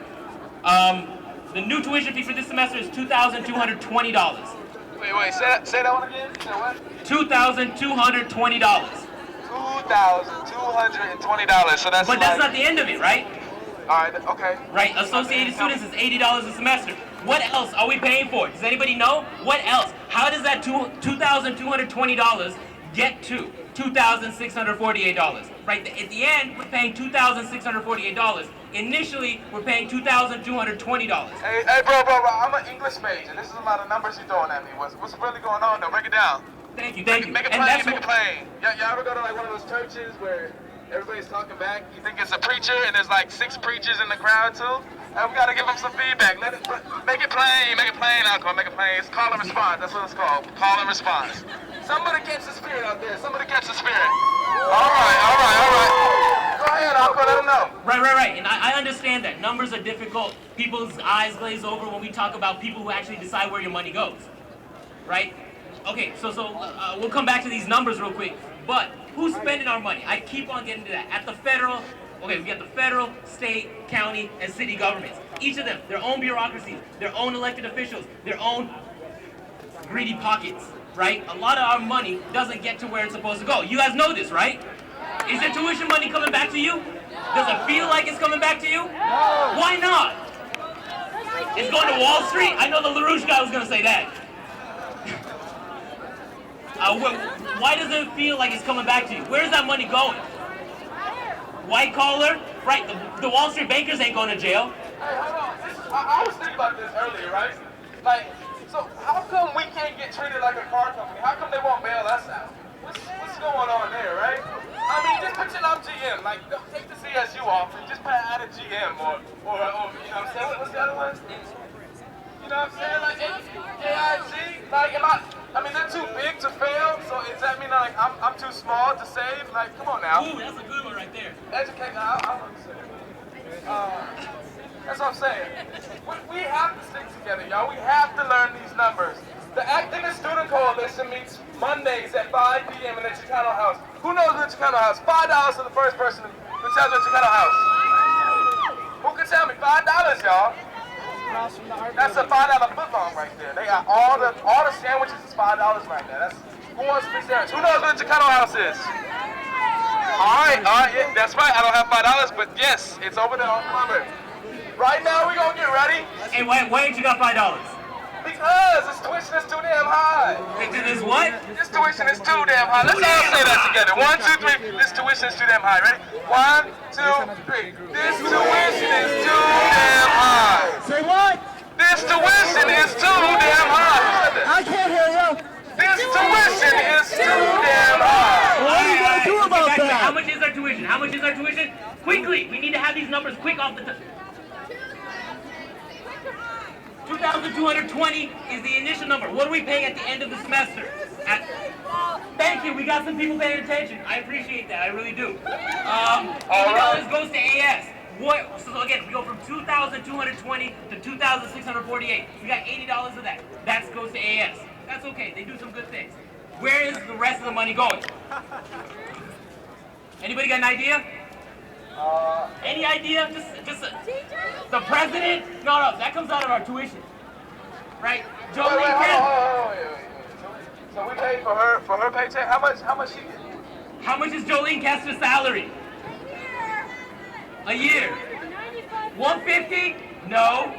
[SPEAKER 12] The new tuition fee for this semester is $2,220.
[SPEAKER 7] Wait, say that one again? Say what?
[SPEAKER 12] $2,220.
[SPEAKER 7] $2,220. So that's
[SPEAKER 12] But that's not the end of it, right?
[SPEAKER 7] Alright, okay.
[SPEAKER 12] Right, associated students is $80 a semester. What else are we paying for? Does anybody know? What else? How does that $2,220 get to $2,648? Right, at the end, we're paying $2,648. Initially, we're paying $2,220.
[SPEAKER 7] Hey, bro, I'm an English major. This is a lot of numbers you're throwing at me. What's really going on, though? Break it down.
[SPEAKER 12] Thank you.
[SPEAKER 7] Make it plain. Y'all ever go to like one of those churches where everybody's talking back? You think it's a preacher and there's like 6 preachers in the crowd too? And we gotta give them some feedback. Make it plain, Uncle. Make it plain. It's call and response. That's what it's called. Call and response. Somebody catch the spirit out there. Somebody catch the spirit. All right. Go ahead, Uncle. Let them know.
[SPEAKER 12] Right. And I understand that numbers are difficult. People's eyes glaze over when we talk about people who actually decide where your money goes, right? Okay, so we'll come back to these numbers real quick. But who's spending our money? I keep on getting to that. At the federal, we got the federal, state, county, and city governments. Each of them, their own bureaucracies, their own elected officials, their own greedy pockets, right? A lot of our money doesn't get to where it's supposed to go. You guys know this, right? Is your tuition money coming back to you? Does it feel like it's coming back to you? No. Why not? It's going to Wall Street? I know the LaRouche guy was going to say that. Why does it feel like it's coming back to you? Where's that money going? White collar? Right, the Wall Street bankers ain't going to jail.
[SPEAKER 7] Hey, hold on. I was thinking about this earlier, right? Like, so how come we can't get treated like a car company? How come they won't bail us out? What's going on there, right? I mean, just put your up GM. Like, don't take the CSU off and just add a GM or you know what I'm saying? What's the other one? You know what I'm saying? Like, AIG? Like, I mean, they're too big to fail, so does that mean like I'm too small to save? Like, come on now.
[SPEAKER 12] Ooh, that's a good one right there.
[SPEAKER 7] Educate, I understand. That's what I'm saying. We have to stick together, y'all. We have to learn these numbers. The Activist Student Coalition meets Mondays at 5 p.m. in the Chicano House. Who knows the Chicano House? $5 for the first person who tells the Chicano House. Who can tell me? $5, y'all. That's a $5 footlong right there. They got all the sandwiches is $5 right there. That's who wants to be sandwich? Who knows what the Chicano House is? All right, yeah, that's right. I don't have $5, but yes, it's over there on Plumber. Right now, we gonna get ready.
[SPEAKER 12] Hey, why ain't you got $5?
[SPEAKER 7] Because this tuition is too damn high.
[SPEAKER 12] This what?
[SPEAKER 7] This tuition is too damn high. Let's all say that together. 1, 2, 3. This tuition is too damn high. Ready? 1, 2, 3. This tuition is too damn high.
[SPEAKER 9] Say what?
[SPEAKER 7] This tuition is too damn high.
[SPEAKER 9] I can't hear you.
[SPEAKER 7] This tuition is too damn high.
[SPEAKER 9] What are you going to do about that?
[SPEAKER 12] How much is our tuition? How much is our tuition? Quickly, we need to have these numbers quick off the top. 2,220 is the initial number. What are we paying at the end of the semester? Thank you, we got some people paying attention. I appreciate that, I really do. $80 goes to AS. So again, we go from 2,220 to 2,648. We got $80 of that. That goes to AS. That's okay, they do some good things. Where is the rest of the money going? Anybody got an idea? Any idea? Just the president? No, that comes out of our tuition, right? Jolene Kester.
[SPEAKER 7] So we paid for her paycheck. How much she get?
[SPEAKER 12] How much is Jolene Kester's salary? A year. 150? No.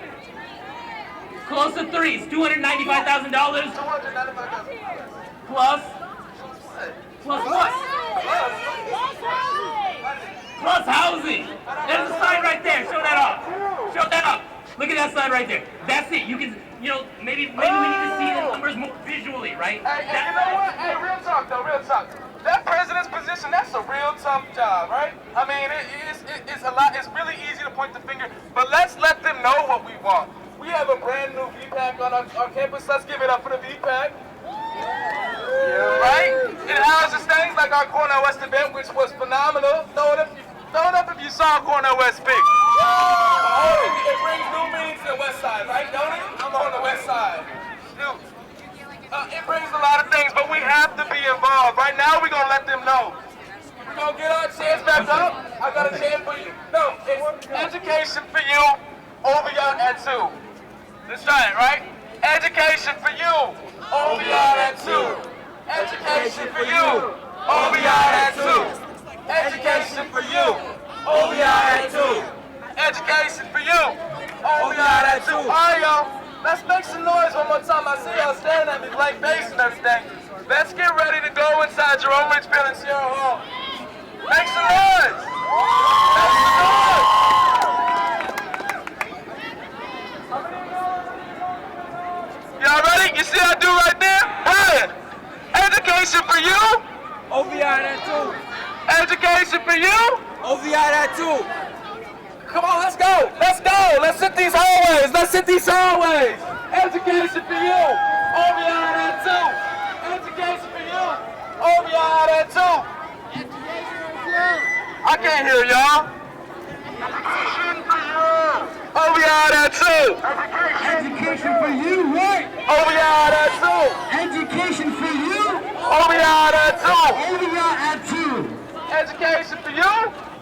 [SPEAKER 12] Close to 3. It's $295,000.
[SPEAKER 7] $295,000.
[SPEAKER 12] Plus what? Plus housing. There's a sign right there. Show that up. Show that up. Look at that sign right there. That's it. You can, maybe we need to see the numbers more visually, right?
[SPEAKER 7] Hey, you know what? Hey, real talk though, real talk. That president's position, that's a real tough job, right? I mean, it's a lot. It's really easy to point the finger, but let's let them know what we want. We have a brand new VPAC on our campus. Let's give it up for the VPAC. Right? It houses things like our Cornell West event, which was phenomenal. Throw it up if you saw Cornell West speak. It brings new meaning to the West Side, right? Don't it? I'm on the West Side. It brings a lot of things, but we have to be involved. Right now, we're going to let them know. We're going to get our chairs back up. I got a chair for you. No, it's education for you, OVR at 2. Let's try it, right? Education for you, OVR at 2. Education for you, OVR at 2. Education for you, OVR at 2. Education for you, OVR at 2. All right, y'all. Let's make some noise one more time. I see y'all staring at me blank face and everything. Let's get ready to go inside Jerome Richfield and Sierra Hall. Make some noise! Make some noise! Y'all ready? You see what I do right there? Brian! Education for you?
[SPEAKER 1] OVR at 2.
[SPEAKER 7] Education for you?
[SPEAKER 1] OVR at 2.
[SPEAKER 7] Come on, let's go. Let's go. Let's hit these hallways. Let's hit these hallways. Education for you. OVR at 2. Education for you. OVR at 2. I can't hear y'all. Education for you. OVR at 2.
[SPEAKER 9] Education for you, right?
[SPEAKER 7] OVR at 2.
[SPEAKER 9] Education for you.
[SPEAKER 7] OVR at 2.
[SPEAKER 9] OVR at 2.
[SPEAKER 7] Education for you.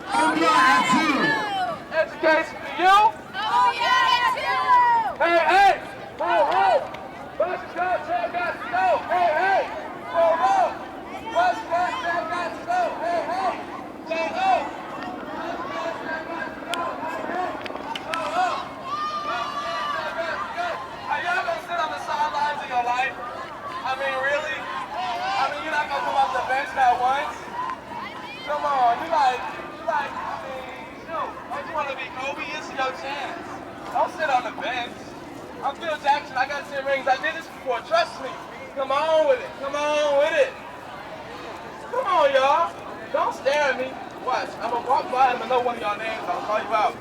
[SPEAKER 9] OVR at 2.
[SPEAKER 7] Education for you.
[SPEAKER 10] Oh, yeah,
[SPEAKER 7] Hey, hey! Whoa, whoa! Bus got to go! Hey, hey! Whoa, whoa! Bus got to go! Hey, hey! Go, go! Are y'all gonna sit on the sidelines of your life? I mean, really? I mean, you're not gonna come off the bench not once? Come on, you like, I mean, shoot. Don't you wanna be Kobe? It's your chance. Don't sit on the bench. I'm Phil Jackson. I got 10 rings. I did this before. Trust me. Come on with it. Come on with it. Come on, y'all. Don't stare at me. Watch. I'm going to walk by him and know one of y'all names. I'll call you out.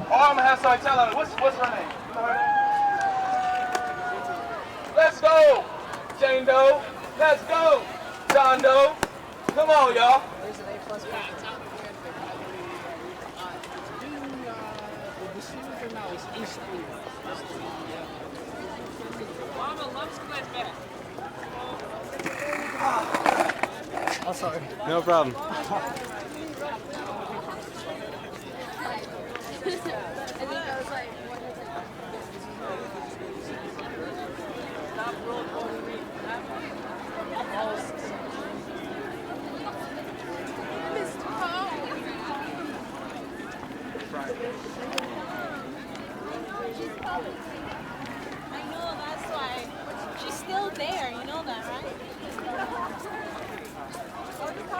[SPEAKER 7] Or I'm going to have somebody tell her. What's her name? You know her name? Let's go, Jane Doe. Let's go, John Doe. Come on, y'all.
[SPEAKER 1] There's an A+ for now is East 3. Oh, sorry.
[SPEAKER 13] No problem.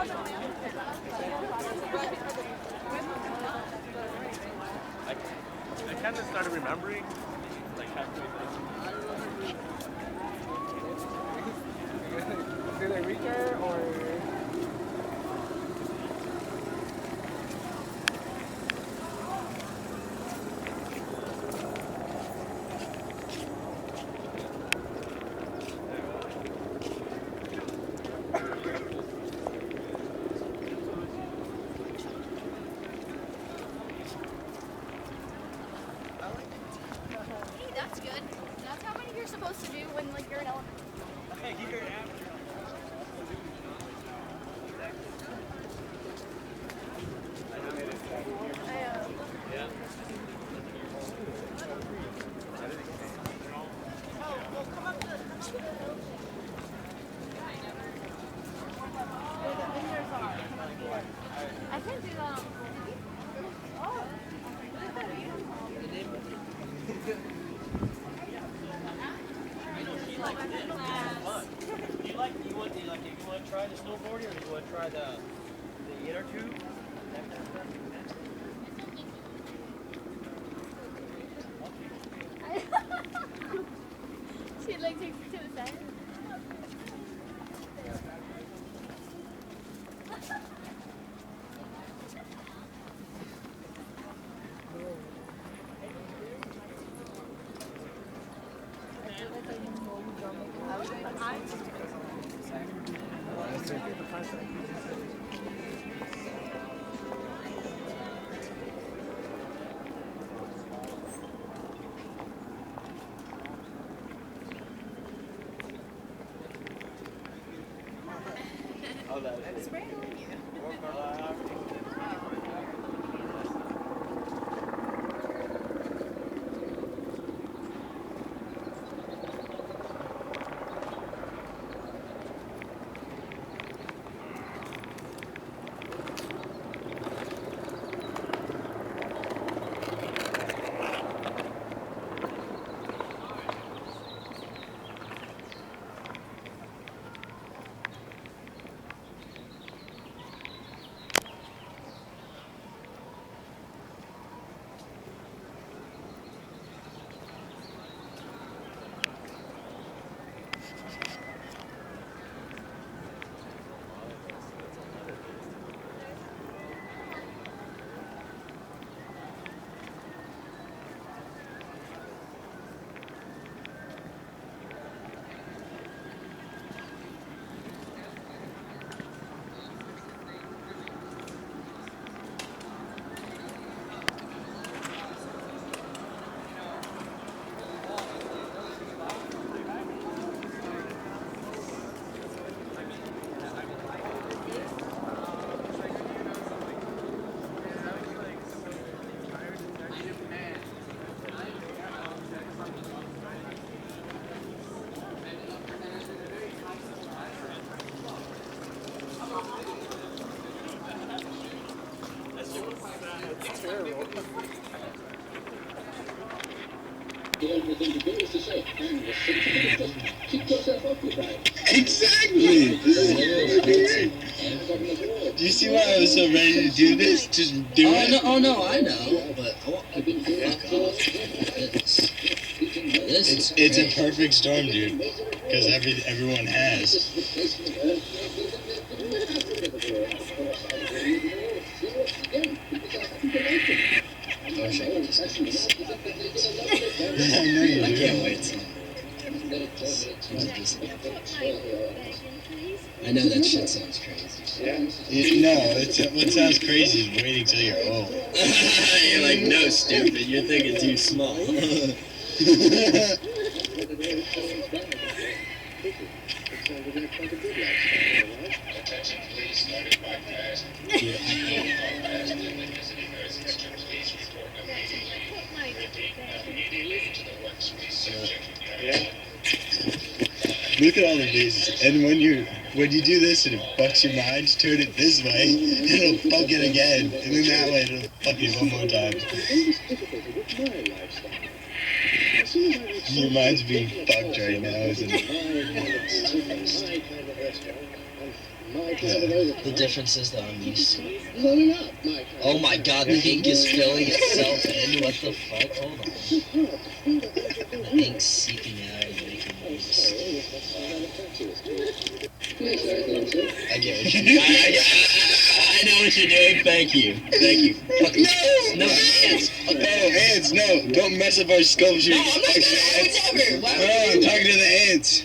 [SPEAKER 13] I kind of started remembering, like, halfway through.
[SPEAKER 1] Do they reach her or?
[SPEAKER 10] Hey, that's good. That's how many you're supposed to do when like you're in elementary.
[SPEAKER 11] Hey, keep your app.
[SPEAKER 10] I can do oh.
[SPEAKER 11] You want to try the snowboarding or you want to try the inner tube?
[SPEAKER 10] She like takes it to the side.
[SPEAKER 11] It's raining on you.
[SPEAKER 14] Exactly! Do you see why I was so ready to do this? Just do it?
[SPEAKER 15] Oh no, I know, but
[SPEAKER 14] It's a perfect storm, dude. Because everyone has. I know you do.
[SPEAKER 15] I can't wait. I know that shit sounds crazy.
[SPEAKER 14] No, what sounds crazy is waiting till you're old.
[SPEAKER 15] You're like, no, stupid. You're thinking too small.
[SPEAKER 14] Look at all the bases. And when you do this and it fucks your mind, turn it this way, it'll fuck it again. And then that way it'll fuck it one more time. Your mind's being fucked right now, isn't it?
[SPEAKER 15] The difference is that I'm used to it. Oh my god, the ink is filling itself in. What the fuck? Hold on. The ink's seeping out and making noise. I get what you're doing. I know what you're doing. Thank you. Thank you. Fucking no hands.
[SPEAKER 14] No hands. No. Don't mess up our sculpture.
[SPEAKER 15] No, I'm not gonna.
[SPEAKER 14] No, I'm talking to the ants.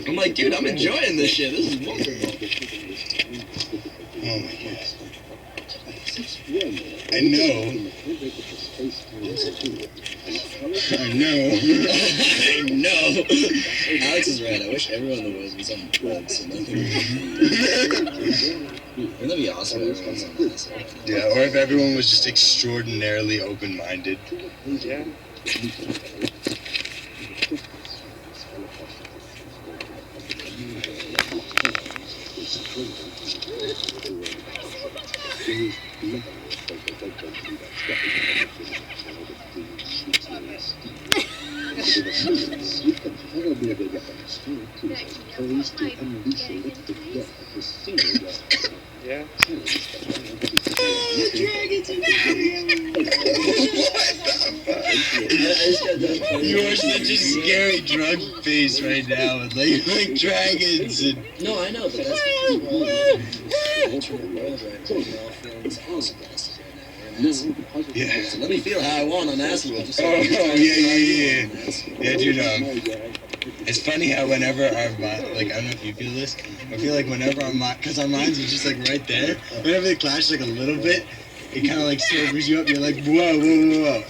[SPEAKER 15] I'm like, dude, I'm enjoying this shit. This is wonderful.
[SPEAKER 14] Oh my god. I know. I know.
[SPEAKER 15] Alex is right. I wish everyone in the world was on drugs so nothing. Wouldn't that be awesome if everyone was on this?
[SPEAKER 14] Yeah, or if everyone was just extraordinarily open-minded.
[SPEAKER 13] Yeah. Yeah.
[SPEAKER 14] You are such a scary drug face right now with like dragons and...
[SPEAKER 15] No, I know, but that's because we're all living in an alternate world right now. We're all feeling this awesome bastard right now. We're in acid.
[SPEAKER 14] Yeah.
[SPEAKER 15] So let me feel how I want on acid. We'll just
[SPEAKER 14] Yeah, dude, it's funny how whenever our mind, like, I don't know if you feel this, I feel like whenever our mind, because our minds are just like right there, whenever they clash like a little bit, it kind of like sobers you up. You're like, whoa,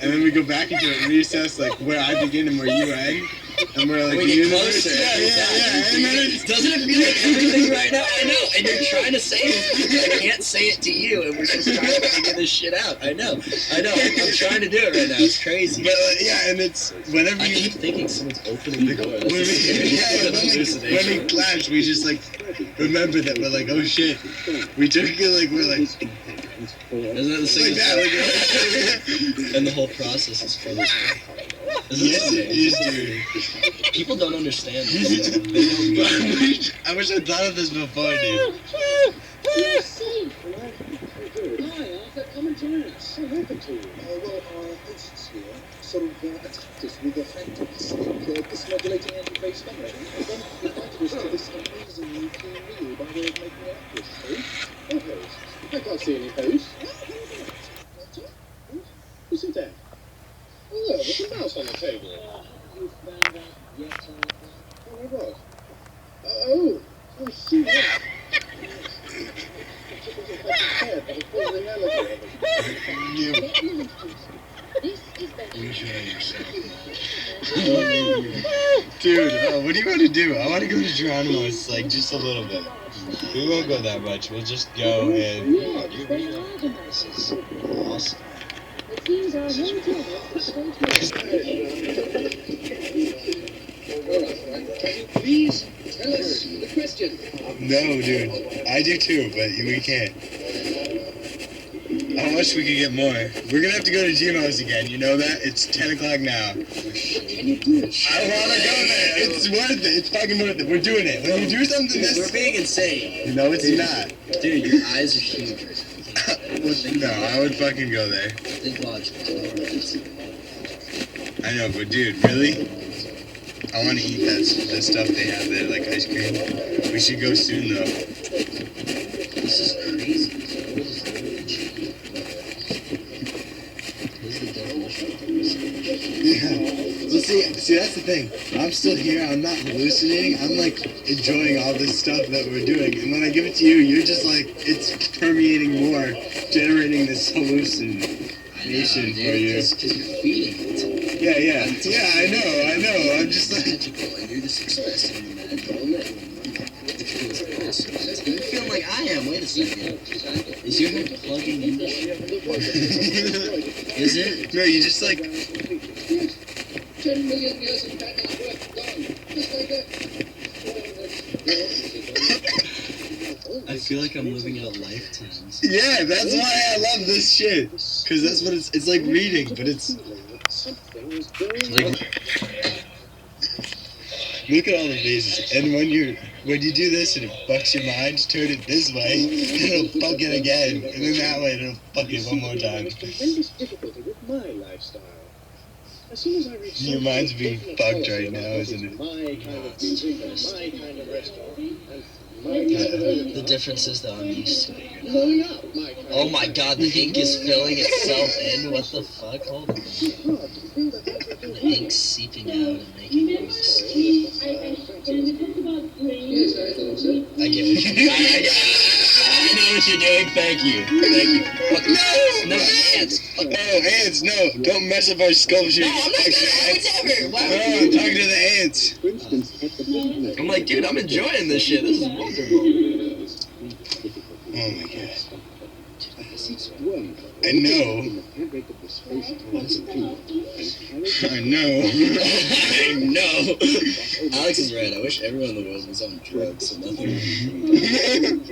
[SPEAKER 14] and then we go back into it, reassess like where I begin and where you end, and we're like,
[SPEAKER 15] we get closer.
[SPEAKER 14] Yeah. And then
[SPEAKER 15] doesn't it feel like everything right now? I know, and you're trying to say it. I can't say it to you, and we're just trying to figure this shit out. I know. I'm trying to do it right now. It's crazy.
[SPEAKER 14] But yeah, and it's whenever
[SPEAKER 15] I
[SPEAKER 14] you
[SPEAKER 15] keep thinking someone's opening the door.
[SPEAKER 14] when we clash, we just like remember that we're like, oh shit, we took it like we're like.
[SPEAKER 15] Isn't that the same?
[SPEAKER 14] Like
[SPEAKER 15] and the whole process is fun.
[SPEAKER 14] Yes, it is, dude.
[SPEAKER 15] People don't understand.
[SPEAKER 14] I wish I thought of this before, dude.
[SPEAKER 16] Hi, Arthur, come and join us. So open to you. Well, our hosts here sort of attacked us with a fantastic dysmodulating anti-face memory, and then invited us to this amazing new clean meal by way of making it up to us. What host? I can't see any host. You sit down. Oh, there's a mouse on the table. You found out yet, Arthur? Oh, my God. Oh, see that.
[SPEAKER 14] Dude, what do you want to do? I want to go to Geronimo. It's like just a little bit. We won't go that much. We'll just go and.
[SPEAKER 15] This is awesome.
[SPEAKER 16] Please tell us the question.
[SPEAKER 14] No, dude. I do too, but we can't. I wish we could get more. We're gonna have to go to Gino's again. You know that? It's 10 o'clock now.
[SPEAKER 16] Can you do it?
[SPEAKER 14] I wanna go there. It's worth it. It's fucking worth it. We're doing it. When you do something this...
[SPEAKER 15] We're being insane.
[SPEAKER 14] No, it's not.
[SPEAKER 15] Dude, your eyes are huge.
[SPEAKER 14] No, I would fucking go there.
[SPEAKER 15] Think logically.
[SPEAKER 14] I know, but dude, really? I want to eat that stuff they have there, like ice cream. We should go soon, though.
[SPEAKER 15] This is crazy.
[SPEAKER 14] Yeah. Well, see, that's the thing. I'm still here. I'm not hallucinating. I'm like enjoying all this stuff that we're doing. And when I give it to you, you're just like it's permeating more, generating this hallucination for you.
[SPEAKER 15] Because you're feeding it.
[SPEAKER 14] Yeah. I know. I'm just like.
[SPEAKER 15] Magical, and you're just expressing the magical. You feel like I am. Wait a second. Is your head plugging into shit? Is it?
[SPEAKER 14] No, you just like.
[SPEAKER 16] 10 million years of bad work gone. Just like that.
[SPEAKER 15] I feel like I'm living out lifetimes.
[SPEAKER 14] Yeah, that's why I love this shit. Because that's what it's like reading, but it's.
[SPEAKER 16] Something is going
[SPEAKER 15] Like,
[SPEAKER 16] on.
[SPEAKER 14] Look at all the faces. And when you do this and it fucks your mind, turn it this way, and it'll fuck it again. And then that way it'll fuck it one more time.
[SPEAKER 16] Tremendous difficulty with my lifestyle. As soon as I reach
[SPEAKER 14] Your mind's being fucked right now, isn't it?
[SPEAKER 16] my kind of music, my kind of restaurant, and my kind of
[SPEAKER 15] The difference is that I'm used to it.
[SPEAKER 16] blowing up my kind
[SPEAKER 15] Oh my god, the ink is filling itself in. What the fuck? Hold on. The ink's seeping out and making noise. I get what you're doing. I know what you're doing. Thank you. Thank you. Fuck no! No, ants. Fuck
[SPEAKER 14] Oh, ants, no. Don't mess up our sculpture.
[SPEAKER 15] No, I'm not gonna. Whatever. Why
[SPEAKER 14] No,
[SPEAKER 15] would
[SPEAKER 14] I'm
[SPEAKER 15] you?
[SPEAKER 14] talking to the ants.
[SPEAKER 15] I'm like, dude, I'm enjoying this shit. This is wonderful.
[SPEAKER 14] Oh my god. I know. I know.
[SPEAKER 15] I know. Alex is right. I wish everyone in the world was on drugs so nothing. Wouldn't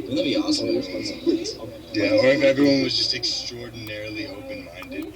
[SPEAKER 15] that be awesome if it was on something else?
[SPEAKER 14] Yeah, or if everyone was just extraordinarily open-minded.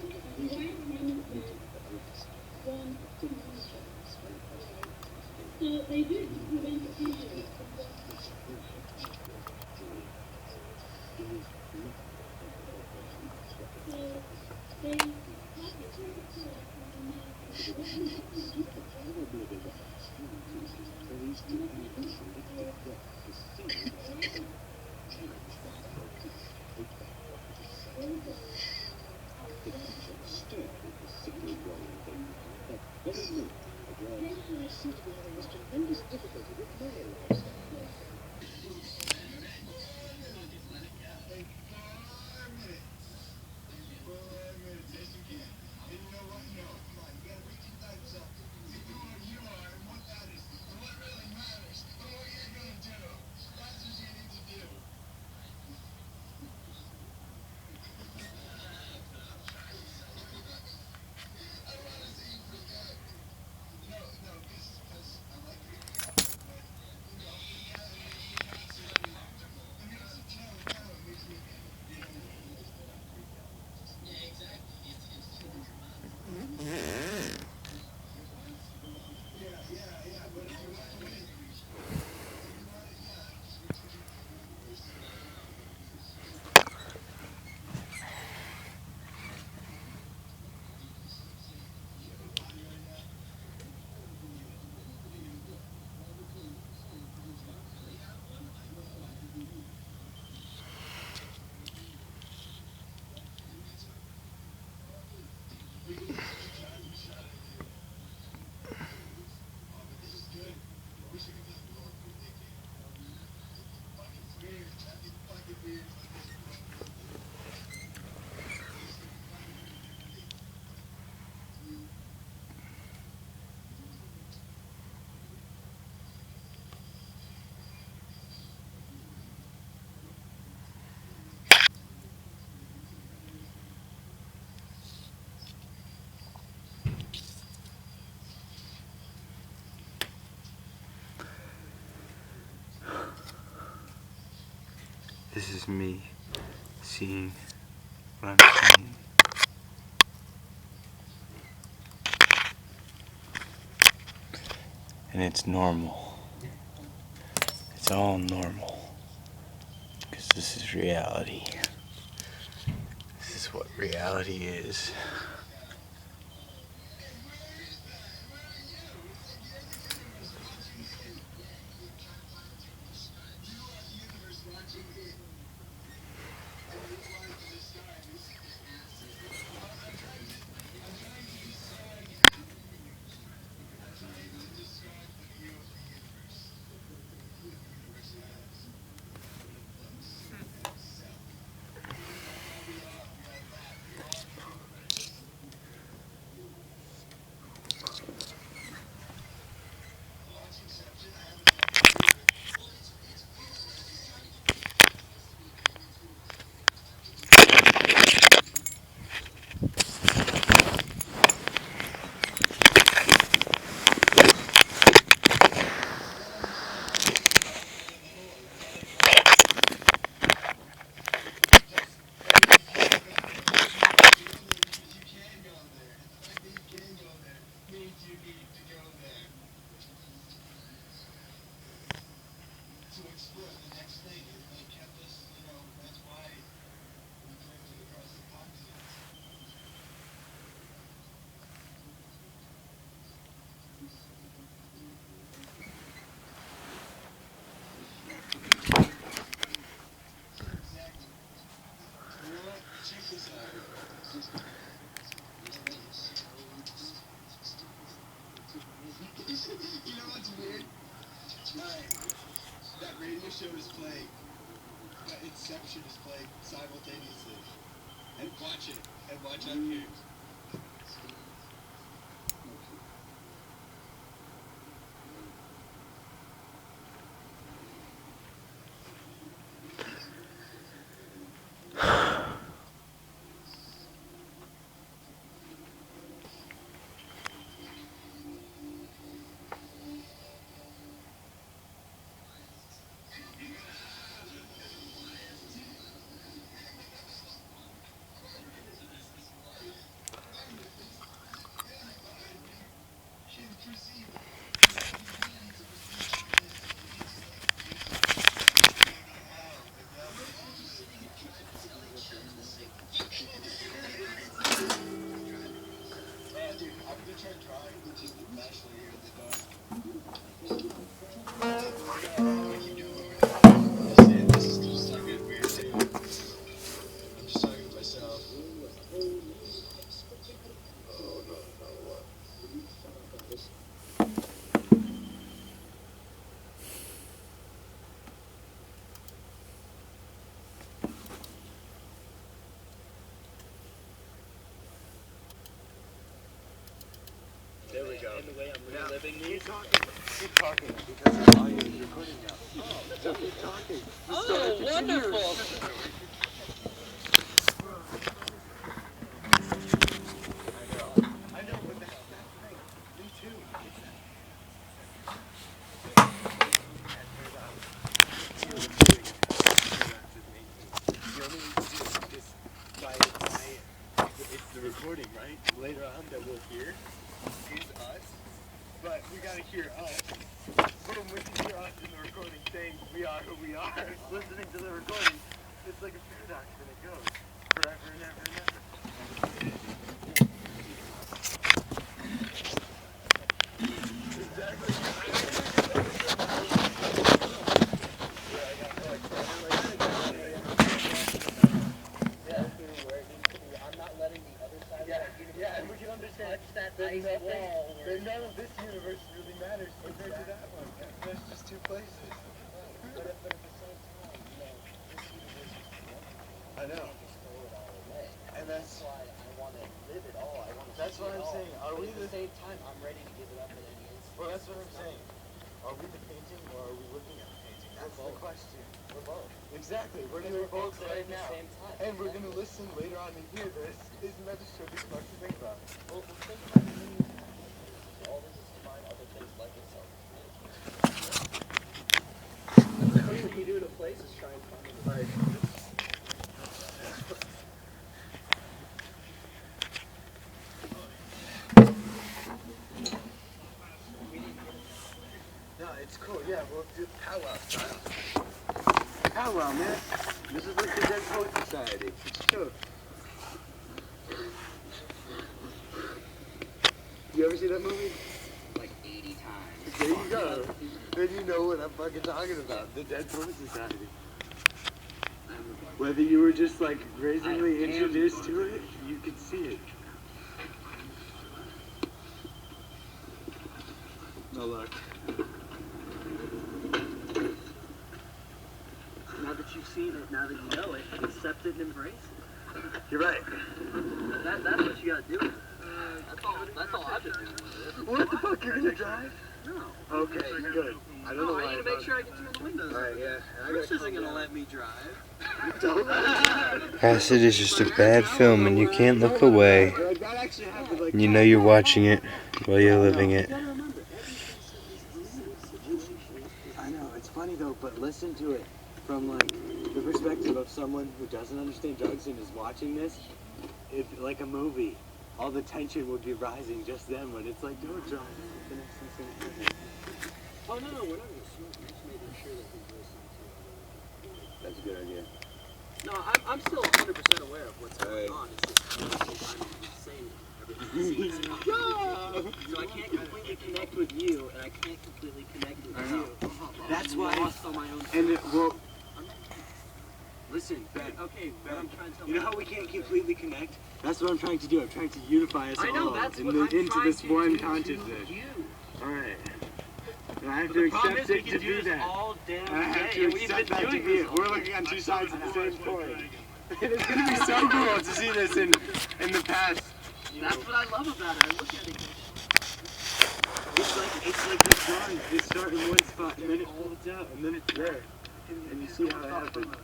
[SPEAKER 17] This is me seeing what I'm seeing. And it's normal. It's all normal. Because this is reality. This is what reality is.
[SPEAKER 14] You know what's weird? That radio show is playing. That Inception is playing simultaneously. And watch it. And watch out here.
[SPEAKER 13] There we go.
[SPEAKER 11] In the way I'm reliving these.
[SPEAKER 13] Keep talking because the audio is recording now. So keep talking.
[SPEAKER 11] Oh, wonderful.
[SPEAKER 13] I know, but that's the thing. Me too. It's the recording, right? Later on that we'll hear is us, but we gotta hear us. Boom, we can hear us in the recording saying we are who we are. Listening to the recording, it's like a paradox and it goes forever and ever and ever. Then none of this universe really matters compared to that one. There's just two places. But at the same time, this universe is one. I know. And that's why I want to live it all. That's what I'm saying. Are we the same time? I'm ready to give it up at any instant. Well, that's what I'm saying. Are we the painting or are we looking at the painting? That's the question. We're both. Exactly. We're going to be both right now. And we're going to listen later on to hear this. Isn't that just so much to think about? Well, think about it. All this is to find other things like itself. The first thing you do in a place is try and find it right. No, it's cool. Yeah, we'll do powwow style. Powwow, man. This is like the Dead Poet Society. It's true. You ever see that movie?
[SPEAKER 15] Like 80 times.
[SPEAKER 13] There you go. Then you know what I'm fucking talking about. The Dead Poet Society. Whether you were just like grazingly introduced to it, you could see it. No luck.
[SPEAKER 15] Now that you've seen it, now that you know it, accept it and embrace it.
[SPEAKER 13] You're right.
[SPEAKER 15] That's what you gotta do. That's all I've been doing.
[SPEAKER 13] What the fuck? You're gonna drive?
[SPEAKER 15] No.
[SPEAKER 13] Okay, good. I don't know why.
[SPEAKER 15] I need to make sure I can see the windows.
[SPEAKER 13] Alright, yeah.
[SPEAKER 15] Chris isn't gonna let me drive.
[SPEAKER 17] Acid is just a bad film and you can't look away. You know you're watching it while you're living it.
[SPEAKER 13] I know, it's funny though, but listen to it from like the perspective of someone who doesn't understand drugs and is watching this. If like a movie, all the tension would be rising just then when it's like, don't drive. The next thing's gonna happen.
[SPEAKER 15] Oh no, we're not gonna smoke. We're just making sure that we listen to.
[SPEAKER 13] That's a good idea.
[SPEAKER 15] No, I'm still 100% aware of what's going on. It's just I'm saying everything. So I can't completely connect with you, and I can't completely connect with you.
[SPEAKER 13] That's why.
[SPEAKER 15] I'm lost on my own.
[SPEAKER 13] And it will. Listen, Ben.
[SPEAKER 15] Okay, Ben, I'm trying to.
[SPEAKER 13] You know how we can't completely connect? That's what I'm trying to do. I'm trying to unify us
[SPEAKER 15] I know,
[SPEAKER 13] all
[SPEAKER 15] that's
[SPEAKER 13] into
[SPEAKER 15] what I'm
[SPEAKER 13] this
[SPEAKER 15] trying to
[SPEAKER 13] one
[SPEAKER 15] do
[SPEAKER 13] consciousness.
[SPEAKER 15] to you.
[SPEAKER 13] Alright. And I have to accept it to do that. I have to accept that to be it. We're looking on two sides of the same coin. It's gonna be so cool to see this in the past.
[SPEAKER 15] That's what I love about it. I look at it.
[SPEAKER 13] It's like the drawings. They start in one spot and then it folds out and then it's there. And you see how it happens.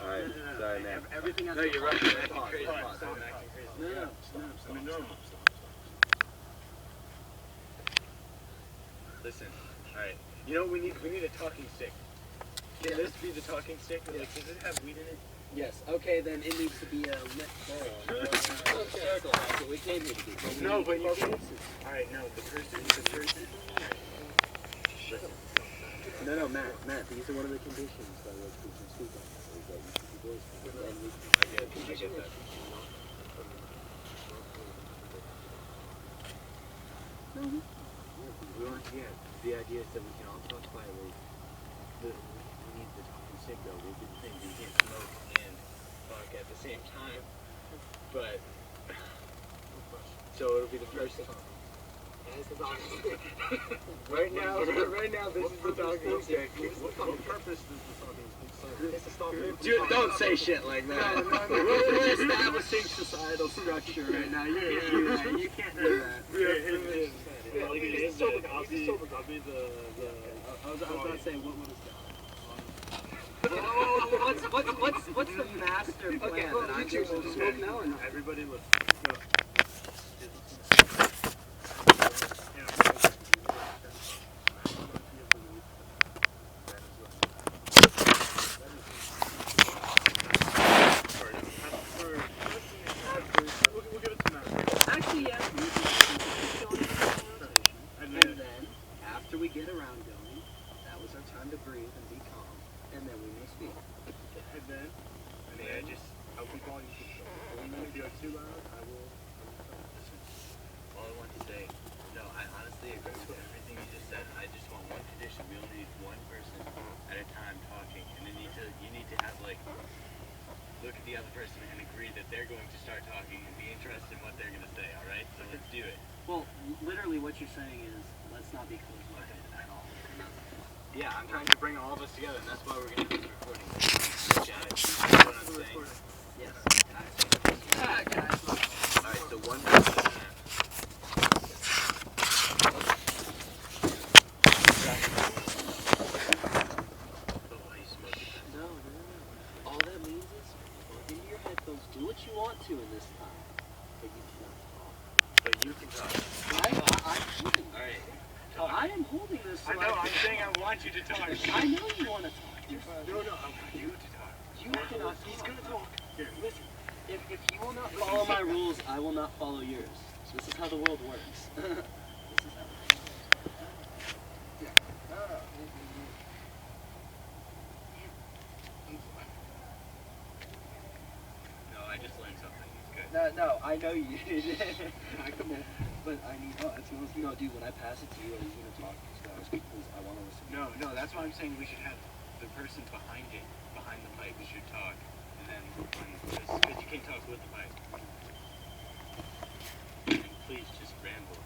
[SPEAKER 13] Alright, sorry man.
[SPEAKER 15] Everything has
[SPEAKER 13] no, you're right.
[SPEAKER 15] Pause.
[SPEAKER 13] I'm acting crazy.
[SPEAKER 15] No.
[SPEAKER 13] Listen, alright. You know, we need a talking stick. Can this be the talking stick? Like, does it have weed in it?
[SPEAKER 15] Yes. Okay, then it needs to be a lit bowl. Circle. That's what we came here to do.
[SPEAKER 13] No, but you can. Alright, no, the person.
[SPEAKER 15] No, Matt. These are one of the conditions by which we can speak on. Is that you should be voiced.
[SPEAKER 13] I get that. The idea is that we can all talk quietly. We need the talking stick though. We'll do the thing. We can't smoke and talk at the same time. But so it'll be the person. Right now, this is the talking stick. What purpose does the talking stick serve? Don't say shit like that. We're establishing societal structure right now. You can't do that. You can't do that. I was about to say, what would it
[SPEAKER 15] What's the master plan that I'm supposed to smoke now or not?
[SPEAKER 13] Everybody listen.
[SPEAKER 15] Actually, yes. And then, after we get around going, that was our time to breathe and be calm, and then we may speak.
[SPEAKER 13] And then, I'll keep calling you. If you're too loud, I will listen.
[SPEAKER 18] All I want to say, no, I honestly agree with everything you just said. I just want one condition. We only need one person at a time talking, and then you need to have like look at the other person and agree that they're going to start talking and be interested in what they're going to say. All right, so let's do it.
[SPEAKER 15] Well, literally, what you're saying is let's not be close-minded at all.
[SPEAKER 18] Yeah, I'm trying to bring all of us together, and that's why we're going to do this recording. Got it. You know what I'm saying?
[SPEAKER 15] Yes.
[SPEAKER 18] Alright, so one person.
[SPEAKER 15] No. All that means is plug into your headphones, do what you want to in this time, but you cannot talk.
[SPEAKER 18] But you can talk.
[SPEAKER 15] Alright. I am holding this. So
[SPEAKER 18] I know, I'm saying I want you to talk.
[SPEAKER 15] I know you want to talk.
[SPEAKER 18] No, I want you to talk.
[SPEAKER 15] You cannot. He's going to talk.
[SPEAKER 18] Here.
[SPEAKER 15] Listen, if you will not follow my rules, I will not follow yours. This is how the world works. This is how
[SPEAKER 18] No, I just learned something. It's good.
[SPEAKER 15] No, I know you did. Come on. But I need, no, dude, when I pass it to you, are you going to talk? Because I want to listen.
[SPEAKER 18] No, that's why I'm saying we should have the person behind the mic should talk, and then because you can't talk with the mic. And please just ramble.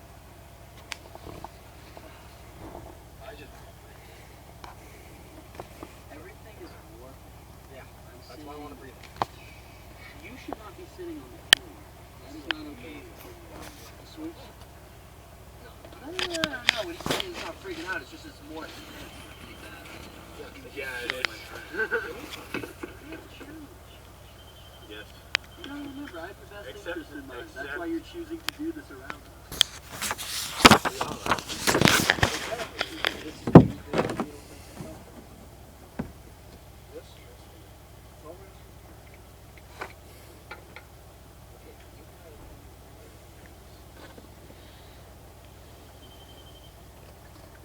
[SPEAKER 15] Everything is working.
[SPEAKER 18] Yeah, that's why I want to breathe.
[SPEAKER 15] You should not be sitting on the floor. That is not okay. Switch? No. What he's saying is not freaking out. It's just it's more.
[SPEAKER 18] Yeah, it is. Yes.
[SPEAKER 15] No, remember, I have the best interest in mind. That's why you're choosing to do this around us.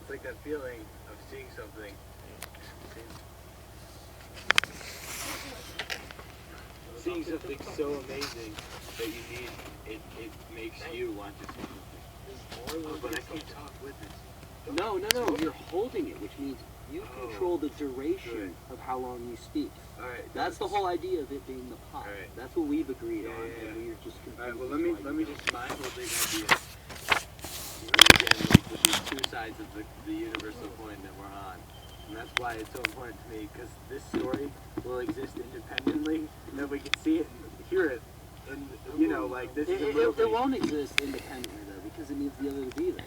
[SPEAKER 18] It's like that feeling of seeing something. Seeing something so amazing that you need, it makes you want to see something. Oh, but I can't talk with it.
[SPEAKER 15] No, you're holding it, which means you control the duration of how long you speak.
[SPEAKER 18] Alright.
[SPEAKER 15] That's the whole idea of it being the pot.
[SPEAKER 18] Alright.
[SPEAKER 15] That's what we've agreed on,
[SPEAKER 18] Yeah.
[SPEAKER 15] and we're just confused.
[SPEAKER 18] Alright, well
[SPEAKER 15] why
[SPEAKER 18] let me
[SPEAKER 15] you
[SPEAKER 18] just my whole big idea. Again, like with these two sides of the universal coin that we're on. And that's why it's so important to me, because this story will exist independently. Nobody can see it and hear it. And you know, like this is a movie.
[SPEAKER 15] It won't exist independently though, because it needs the other to be there.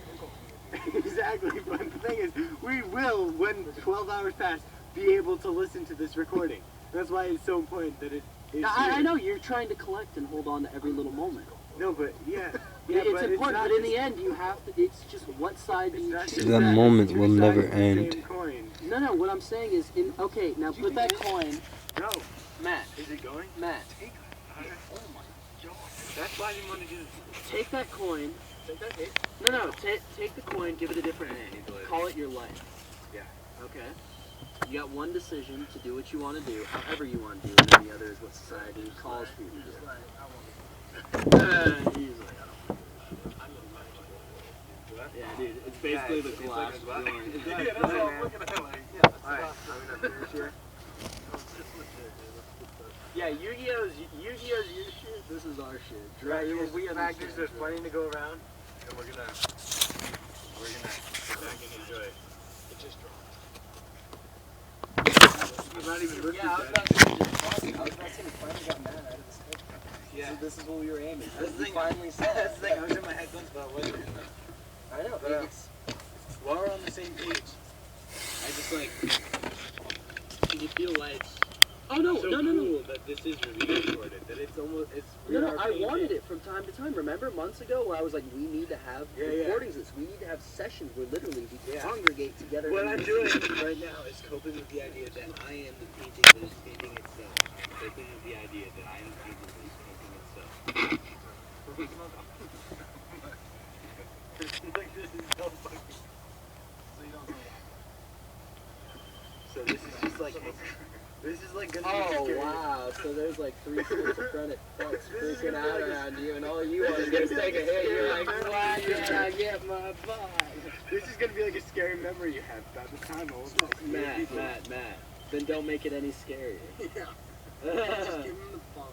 [SPEAKER 18] Exactly, but the thing is, we will, when 12 hours pass, be able to listen to this recording. That's why it's so important that it is
[SPEAKER 15] I know, you're trying to collect and hold on to every little moment.
[SPEAKER 18] No, but yeah.
[SPEAKER 15] It's
[SPEAKER 18] but
[SPEAKER 15] important,
[SPEAKER 18] not
[SPEAKER 15] but in the end, you have to, it's just what side do you choose?
[SPEAKER 17] The moment will never end.
[SPEAKER 15] No, what I'm saying is, okay, now put that coin.
[SPEAKER 18] No.
[SPEAKER 15] Matt.
[SPEAKER 18] Is it going?
[SPEAKER 15] Matt.
[SPEAKER 18] Oh my god. That's why I didn't want to do this.
[SPEAKER 15] Take that coin. No, take the coin, give it a different name. Call it your life.
[SPEAKER 18] Yeah.
[SPEAKER 15] Okay? You got one decision to do what you want to do, however you want to do it, and the other is what society calls for you to do. Yeah, dude, it's basically the glass ceiling.
[SPEAKER 18] Yeah, that's all I'm looking at. Alright, are we not finished here? Yeah, Yu-Gi-Oh's your shit.
[SPEAKER 15] This is our shit.
[SPEAKER 18] We have actors that's planning to go around, and we're gonna sit back and enjoy it. It just dropped. I'm not even looking
[SPEAKER 15] Yeah, I was
[SPEAKER 18] at
[SPEAKER 15] about to say, we finally got mad out of this thing.
[SPEAKER 18] Yeah.
[SPEAKER 15] So this is what we were aiming for.
[SPEAKER 18] That's the
[SPEAKER 15] We
[SPEAKER 18] thing.
[SPEAKER 15] finally said.
[SPEAKER 18] That's the thing. I was in my headphones, but I wasn't.
[SPEAKER 15] I know,
[SPEAKER 18] But,
[SPEAKER 15] it's...
[SPEAKER 18] while we're on the same page, I just like, can you feel like,
[SPEAKER 15] Oh, no,
[SPEAKER 18] so
[SPEAKER 15] no.
[SPEAKER 18] cool that this is really recorded, that it's almost, it's
[SPEAKER 15] No, I wanted it from time to time. Remember months ago where I was like, we need to have recordings of this. We need to have sessions where literally we congregate together.
[SPEAKER 18] What
[SPEAKER 15] and
[SPEAKER 18] I'm
[SPEAKER 15] we-
[SPEAKER 18] doing right now is coping with the idea that I am the painting that is painting itself. Coping with the idea that I am the painting that is painting itself. Like, this is so fucking... So this is just like... This is like gonna be
[SPEAKER 15] Oh,
[SPEAKER 18] scary.
[SPEAKER 15] wow. So there's like 3 schools of credit fucks freaking out around you, and all you want to do is take a hit. You're like, why can't I get my vibe?
[SPEAKER 18] This is gonna be like a scary memory you have about the time old.
[SPEAKER 15] Matt. Then don't make it any scarier.
[SPEAKER 18] Yeah.
[SPEAKER 15] Just
[SPEAKER 18] give him the fun.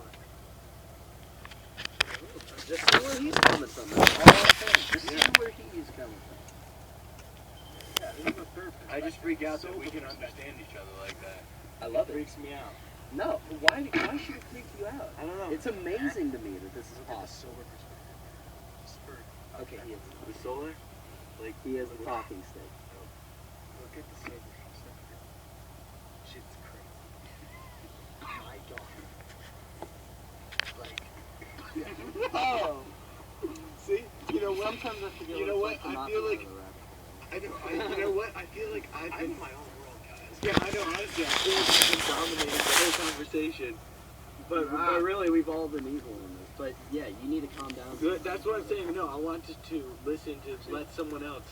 [SPEAKER 15] Just see where he's coming from. That's all I'm saying. Just see where he's coming from.
[SPEAKER 18] Yeah, this is perfect. I just freak out that we can understand each other like that.
[SPEAKER 15] I love
[SPEAKER 18] It
[SPEAKER 15] it.
[SPEAKER 18] freaks me out.
[SPEAKER 15] No, why should it freak you out?
[SPEAKER 18] I don't know.
[SPEAKER 15] It's amazing to me that this is possible. Okay, he is.
[SPEAKER 18] The solar? Like,
[SPEAKER 15] He has a talking stick.
[SPEAKER 18] look at the solar perspective. Shit's crazy. My God. Like,
[SPEAKER 15] Oh!
[SPEAKER 18] see? You know what?
[SPEAKER 15] Sometimes I forget
[SPEAKER 18] You know
[SPEAKER 15] what
[SPEAKER 18] what?
[SPEAKER 15] it's like to
[SPEAKER 18] I
[SPEAKER 15] not
[SPEAKER 18] feel
[SPEAKER 15] be
[SPEAKER 18] like...
[SPEAKER 15] on the rabbit.
[SPEAKER 18] you know what? I feel like I've been in my own world, guys. Yeah, I know. Honestly, I feel like I've been dominating the whole conversation.
[SPEAKER 15] But really, we've all been equal in this. But yeah, you need to calm down.
[SPEAKER 18] That's what I'm saying. No, I wanted to listen to let someone else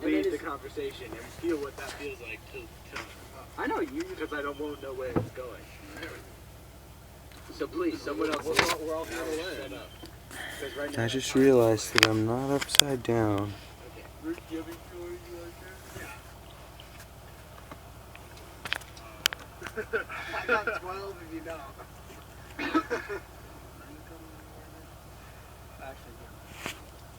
[SPEAKER 15] And
[SPEAKER 18] lead
[SPEAKER 15] then
[SPEAKER 18] the
[SPEAKER 15] it's-
[SPEAKER 18] conversation and feel what that feels like to
[SPEAKER 15] I know you.
[SPEAKER 18] because I won't know where it's going. So please, someone else.
[SPEAKER 15] We're all trying to learn.
[SPEAKER 18] Shut up. 'Cause right now,
[SPEAKER 17] I just realized that I'm not upside down.
[SPEAKER 18] Rick, you have any stories you like that? I got 12 if you know.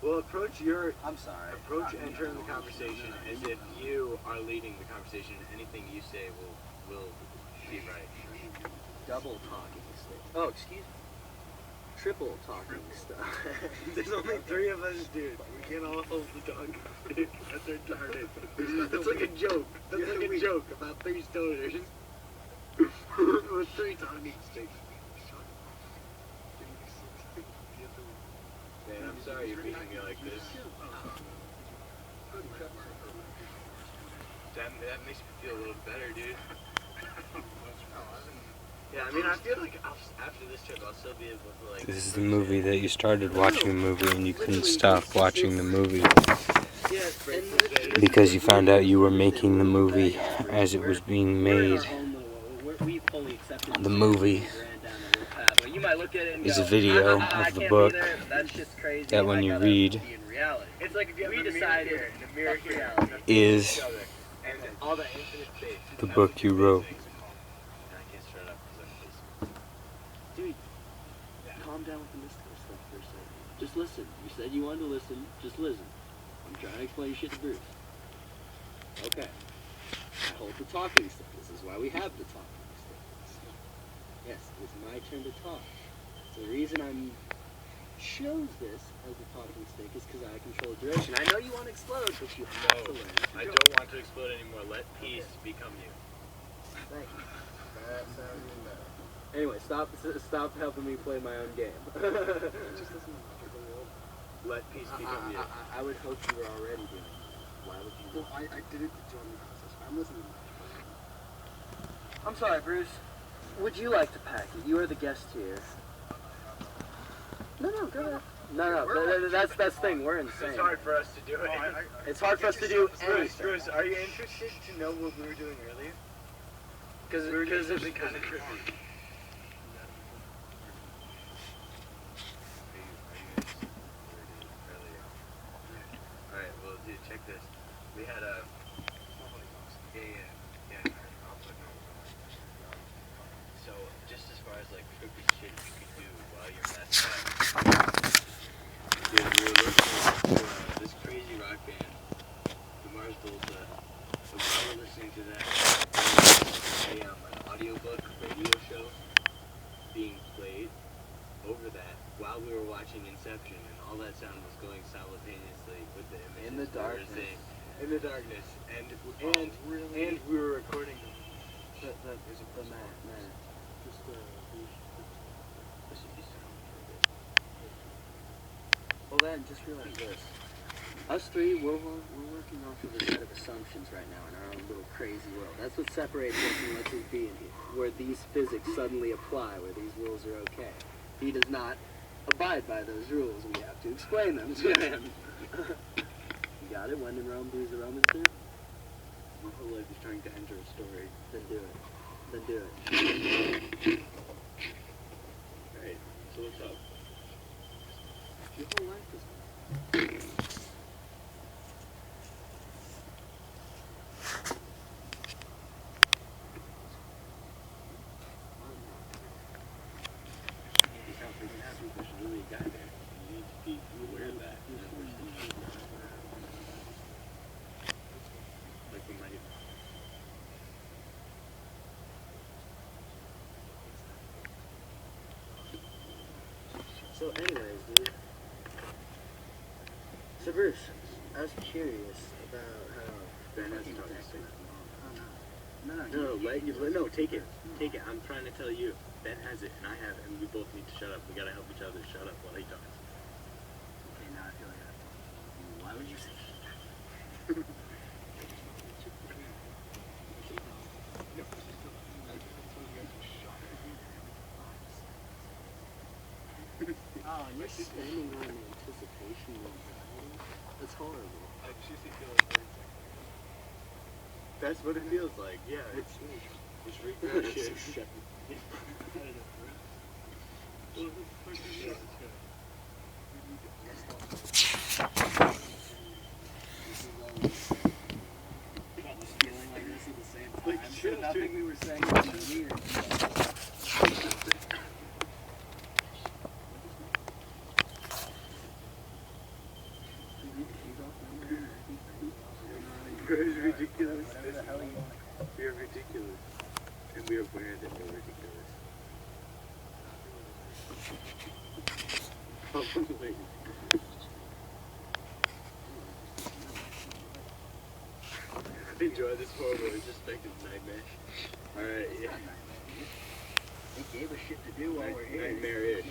[SPEAKER 18] Well, approach your.
[SPEAKER 15] I'm sorry.
[SPEAKER 18] Approach entering the conversation as if you are leading the conversation. Anything you say will be right.
[SPEAKER 15] Double talking stick. Oh, excuse me. Triple talking stuff.
[SPEAKER 18] There's only 3 of us, dude. We can't all hold the dog. That's retarded. That's like a joke. That's like a joke about 3 stoners. With 3 talking sticks. Man, I'm sorry you're beating me like this. That makes me feel a little better, dude. Yeah, I mean, I feel like after this trip, I'll still be able to, like...
[SPEAKER 17] This is the movie that you started watching the movie and you couldn't stop watching the movie because you found out you were making the movie as it was being made.
[SPEAKER 15] We fully accepted
[SPEAKER 17] The movie.
[SPEAKER 15] might look at it and
[SPEAKER 17] is
[SPEAKER 15] go,
[SPEAKER 17] a video
[SPEAKER 15] I
[SPEAKER 17] of
[SPEAKER 15] can't
[SPEAKER 17] the
[SPEAKER 15] be
[SPEAKER 17] book
[SPEAKER 15] there, that's just crazy,
[SPEAKER 17] that when
[SPEAKER 15] I
[SPEAKER 17] you
[SPEAKER 15] gotta
[SPEAKER 17] read
[SPEAKER 15] be in reality. It's like if we decided fuck reality.
[SPEAKER 17] is
[SPEAKER 18] And all the infinite space.
[SPEAKER 17] the book you wrote.
[SPEAKER 18] I can't shut up because I'm
[SPEAKER 15] Dude, calm down with the mystical stuff for a second. Just listen. You said you wanted to listen. Just listen. I'm trying to explain shit to Bruce. Okay. I hold the talking stick. This is why we have the talking stick. Yes, it's my turn to talk. So the reason I'm chose this as the talking stick is because I control duration. I know you want to explode, but you have to learn.
[SPEAKER 18] I don't want to explode anymore. Let peace become you.
[SPEAKER 15] Thank you. That sounds even better. Anyway, stop helping me play my own game. Just listen to me.
[SPEAKER 18] Let peace become you.
[SPEAKER 15] I would hope you were already doing it. Why would you?
[SPEAKER 13] Well, I did it to join the process. I'm listening.
[SPEAKER 15] I'm sorry, Bruce. Would you like to pack it? You are the guest here. No, go ahead. No, that's the thing. We're insane.
[SPEAKER 18] It's hard for us to do it.
[SPEAKER 15] It's hard for us to do anything.
[SPEAKER 18] Bruce, are you interested to know what we were doing earlier?
[SPEAKER 15] Because
[SPEAKER 18] it's kind of trippy. Alright, well, dude, check this. We had a... Yeah. So, just as far as, like, trippy shit you could do while you're messed up. Dude, we were listening to this crazy rock band, the Mars Volta. So we were listening to that. An audiobook radio show being played over that while we were watching Inception, and all that sound was going simultaneously with the images.
[SPEAKER 15] In the darkness.
[SPEAKER 18] In the darkness. And we were recording them.
[SPEAKER 15] The man. Just
[SPEAKER 18] Listen, you sound
[SPEAKER 15] Well then, just realize this. Us three, we're working off of a set of assumptions right now in our own little crazy world. That's what separates us and lets us be in here. Where these physics suddenly apply, where these rules are okay. He does not abide by those rules, and we have to explain them to him. You got it? When in Rome, do as the Romans do? My whole life is trying to enter a story. Then do it.
[SPEAKER 18] Alright, so what's up?
[SPEAKER 15] Your whole life is...
[SPEAKER 18] There's really a guy there. You need to be aware of that. Like we might
[SPEAKER 15] So anyways, dude. So Bruce, I was curious about how
[SPEAKER 18] Ben has a talking stick.
[SPEAKER 15] No, take it.
[SPEAKER 18] Take it. I'm trying to tell you. Ben has it, and I have it, and we both need to shut up. We gotta help each other shut up while he talks.
[SPEAKER 15] Okay, now I feel like I have to. Why would you say that? Oh, and you're standing on an anticipation mentality? That's horrible.
[SPEAKER 18] I seriously feel like 30 seconds. That's what it feels like. Yeah, it's regression.
[SPEAKER 15] Feeling like this at the same time. Like, nothing we were saying was weird.
[SPEAKER 18] It's ridiculous. We are ridiculous. And we are aware that we're ridiculous. Probably. Enjoy this horrible introspective nightmare. Alright, yeah.
[SPEAKER 15] They gave us shit to do while we're here.
[SPEAKER 18] Nightmare-ish.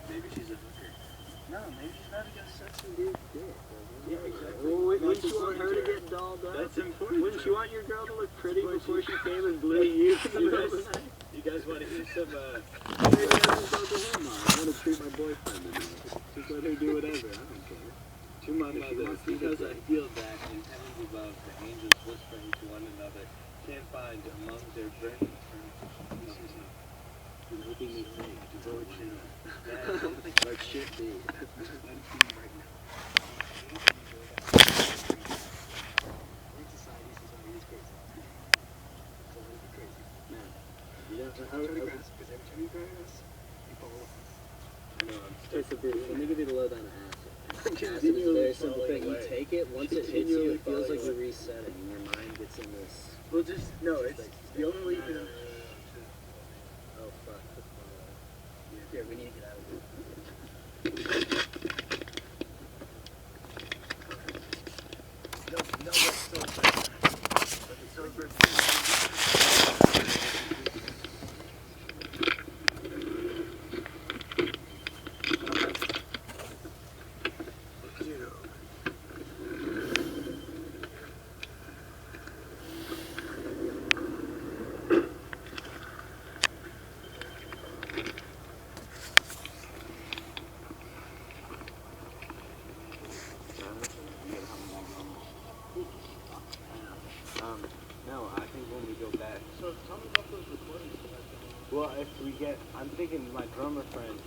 [SPEAKER 18] Maybe she's a hooker.
[SPEAKER 15] No, maybe she's not gonna suck some dude's dick. Yeah, exactly. Well, wouldn't you want her to get dolled up?
[SPEAKER 18] That's important.
[SPEAKER 15] Wouldn't you want your girl to look pretty before she came and blew you in the middle of the night?
[SPEAKER 18] You guys want to hear some,
[SPEAKER 15] Maybe I don't go to him. I want to treat my boyfriend and just let her do whatever. I don't care.
[SPEAKER 18] to my mother, because I feel that in heavens above, the angels whispering to one another, can't find among their burning terms.
[SPEAKER 15] I'm hoping they say devotion. Like shit be. Let me give you the lowdown of acid. Acid is a very simple thing. You take it, once it hits you, it feels like you're resetting, and your mind gets in this.
[SPEAKER 18] Well, just, no, it's the only thing.
[SPEAKER 15] Oh, fuck. Here, we need to get out of here.
[SPEAKER 18] No, that's so good. That's so good. No, I think when we go back.
[SPEAKER 13] So tell me about those recordings.
[SPEAKER 18] Well, if we get, I'm thinking my drummer friend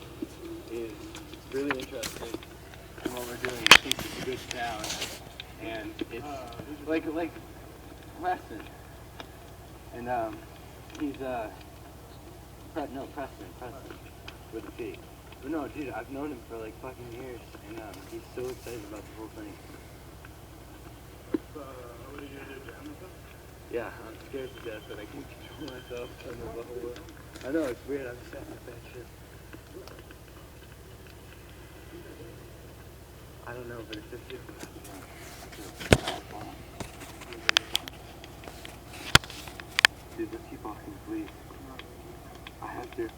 [SPEAKER 18] is really interested in what we're doing. He thinks it's a good sound, and it's like Preston, and he's Preston with a P. But no, dude, I've known him for like fucking years, and he's so excited about the whole thing.
[SPEAKER 13] What are you gonna do, jam with them?
[SPEAKER 18] Yeah, I'm scared to death that I can't control myself on the whole. I know, it's weird, I'm just having a bad shit. I don't know, but it's just you. Dude, just keep walking, please. I have to.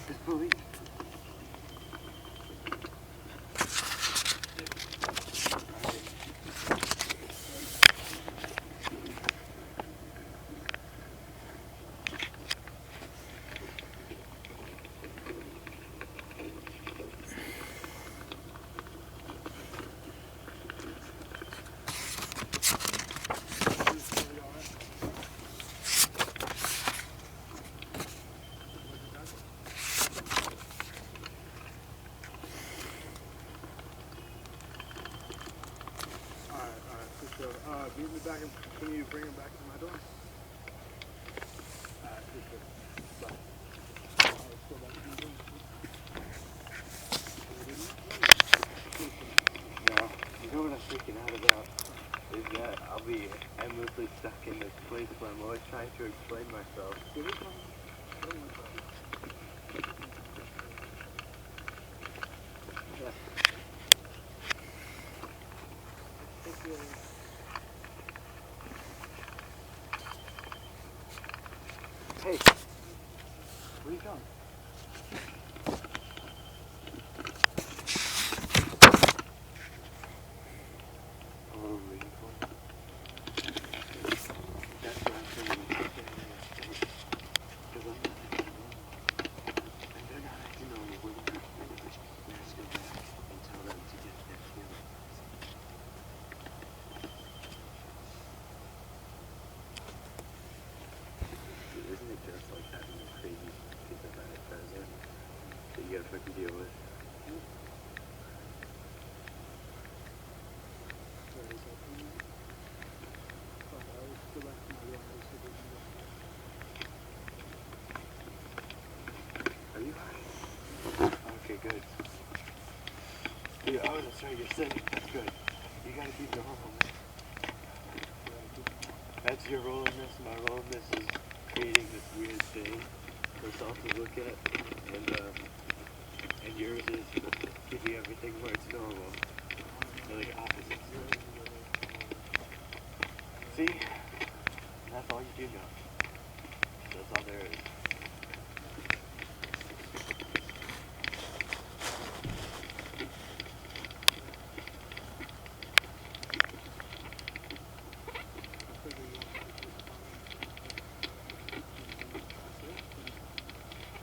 [SPEAKER 18] Just police.
[SPEAKER 13] Meet me back and can you bring him back to my door?
[SPEAKER 18] No, you know what I'm freaking out about is that I'll be endlessly stuck in this place where I'm always trying to explain myself. Hey, where are you going? Oh, waiting for it. That's what I'm saying. Because I'm not acting normal. And they're not acting normal. We're going to let's go back and tell them to get their feelings. Isn't it just like having a crazy schizophrenic president that you gotta fucking deal with? Are you alright? Okay, good. Dude, oh, that's right, you're sick. That's good. You gotta keep your normal, man. That's your role in this. My role in this is creating this weird thing for us all to look at, and yours is keeping everything where it's normal. They're like opposites. See? That's all you do now. That's all there is.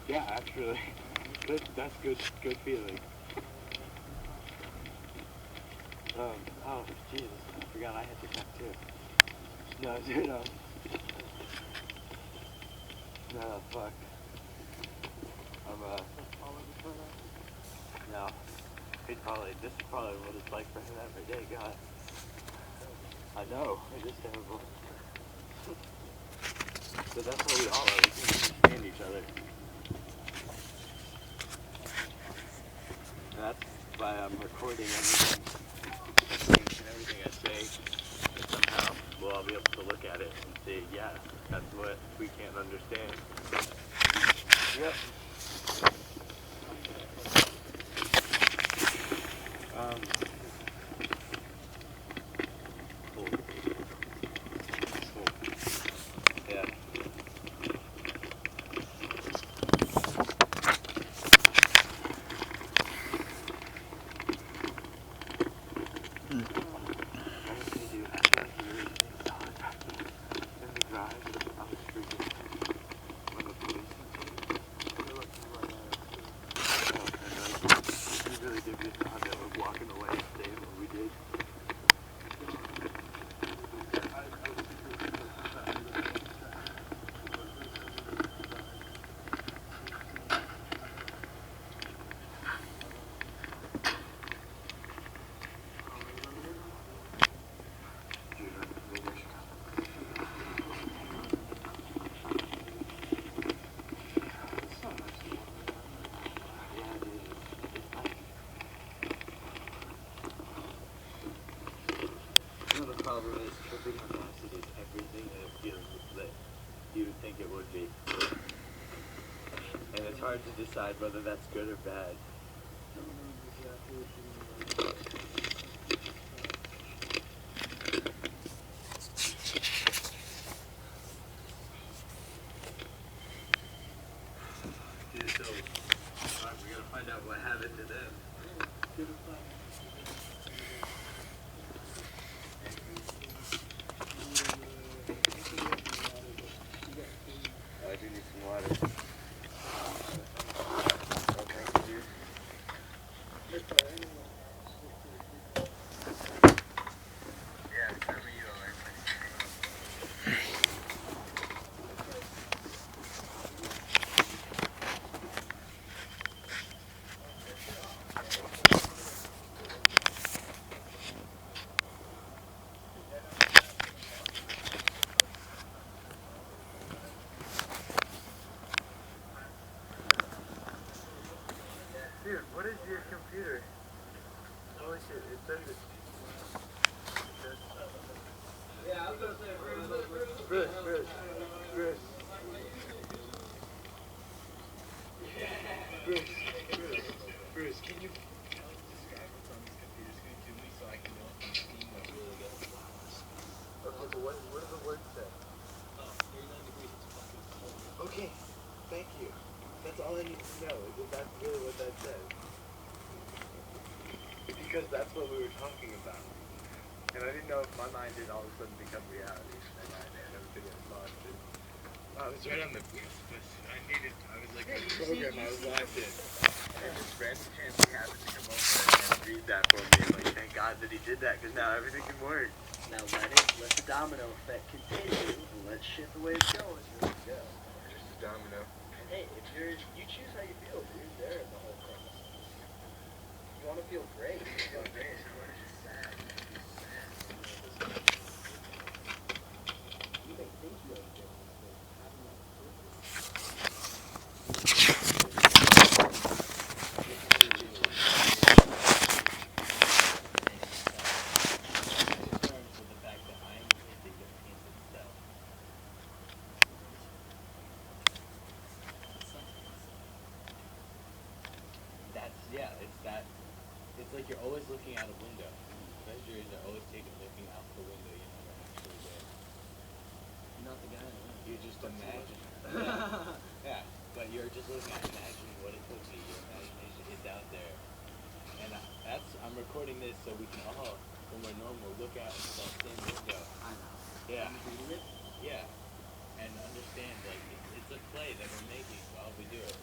[SPEAKER 18] Yeah, actually, that's good feeling. Oh, Jesus, I forgot I had to check too. No, dude, no, fuck. No, this is probably what it's like for him every day, God. I know, it is terrible. But that's how we all are, we can understand each other. And that's why I'm recording everything and everything I say. And somehow we'll all be able to look at it and say, yeah, that's what we can't understand. Yep. Cool. Yeah. The problem is tripping on acid is everything that it feels that you would think it would be. And it's hard to decide whether that's good or bad. Dude, so we gotta find out what happened to them. I do need some water. Thank you. Yeah, remember you alright. Dude, what is your computer? Holy shit, it says it. Yeah, I was gonna say, Bruce. Bruce, can you describe what's on this computer screen to me so I can know if I'm seeing what's really good? Okay, but what does the word say? 39 degrees. Okay, thank you. That's all I need to know, is if that's really what that says. Because that's what we were talking about. And I didn't know if my mind did all of a sudden become reality. And everything was lost. I was right on the precipice. I was like on the program I was watching. And just random chance he happened to come over and read that for me. I'm like, thank God that he did that, because now everything can work.
[SPEAKER 15] Now let the domino effect continue, and let shit the way it's going. Here we go.
[SPEAKER 18] Just a domino.
[SPEAKER 15] And hey, if you choose how you feel, dude. There in the whole process. You want to feel great. You feel great. You want to be sad. You may think you have been.
[SPEAKER 18] It's like you're always looking out a window. Measures are always taken looking out the window. You're never actually there.
[SPEAKER 15] You're not the guy in the window.
[SPEAKER 18] You just imagine. Yeah, but you're just looking at imagining what it could be. Your imagination is out there. And I'm recording this so we can all, when we're normal, look out into that same window.
[SPEAKER 15] I know.
[SPEAKER 18] Yeah.
[SPEAKER 15] And we live.
[SPEAKER 18] Yeah. And understand, like, it's a play that we're making while we do it.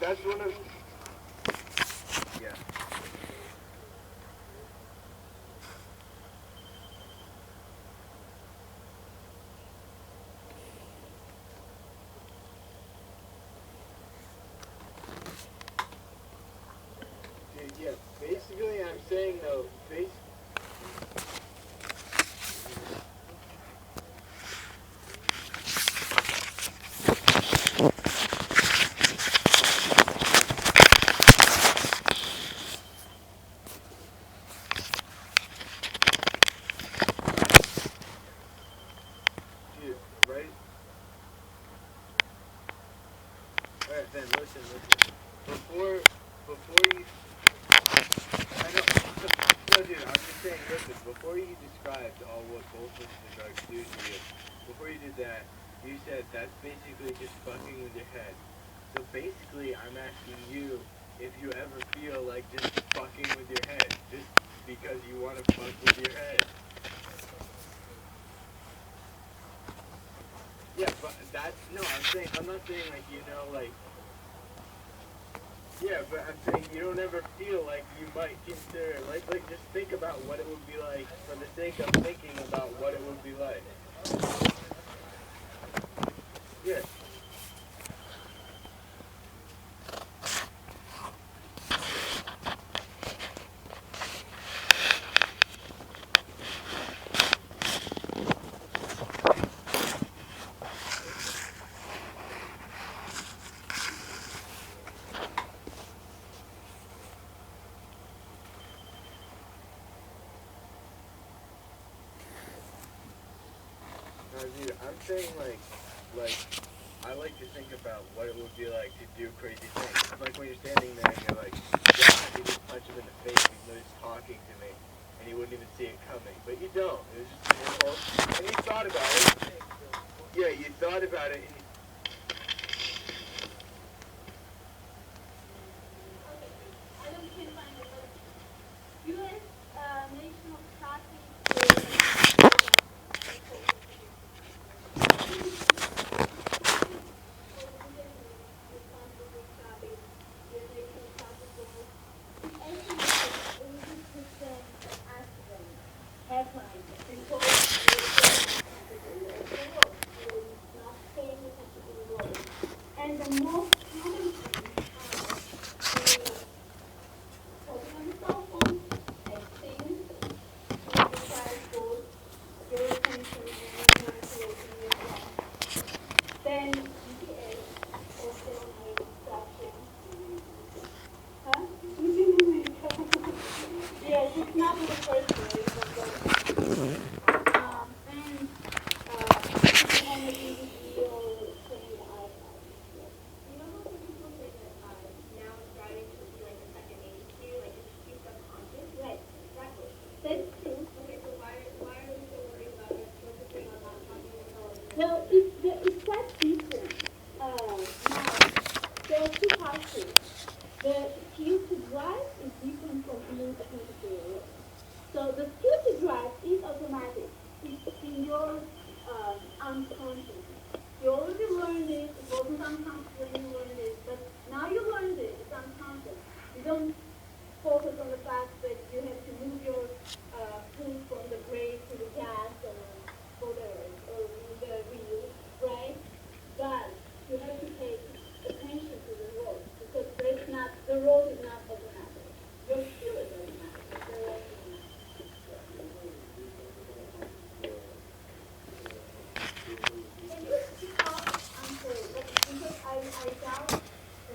[SPEAKER 13] that's one of, yeah. Dude, yeah, basically I'm saying though, dude, right? Alright, Ben, listen. Before you, I know, no, dude, I'm just saying, listen, before you described all what both of the drugs do to you, before you did that, you said that's basically just fucking with your head. So basically, I'm asking you if you ever feel like just fucking with your head, just because you want to fuck with your head. Yeah, but that's, no, I'm not saying like, you know, like, yeah, but I'm saying you don't ever feel like you might consider, like just think about what it would be like for the sake of thinking about what it would be like. Yeah. Dude, I'm saying like, I like to think about what it would be like to do crazy things. It's like when you're standing there and you're like, yeah, I could just punch him in the face even though he's talking to me, and you wouldn't even see it coming. But you don't. It was just an impulse, and you thought about it. Yeah, you thought about it, and
[SPEAKER 10] U.S. National Traffic and the most common thing is talking on the cell phone, texting, requires both your attention and your calculation. Then GPS also makes instruction. Huh? Yes, it's not the first way, but and only video saying you know those people say that now driving should be like a second nature to you, like it's too subconscious? Right, exactly. That's true. Okay, so why are we so worried about it? What's the thing about talking to television? Well, it's quite different. Now, there are two parts to it. The skill to drive is different from being a computer. So the skill to drive is automatic. It's in your unconscious. You already learned it. It wasn't unconscious when you learned it, but now you learned it. It's unconscious. You don't focus on the fact that you have to move your foot from the brake to the gas or the wheel, right? But you have to pay attention to the road because the road is not automatic. Your skill is automatic. The road is not. I'm sorry, but because I doubt that you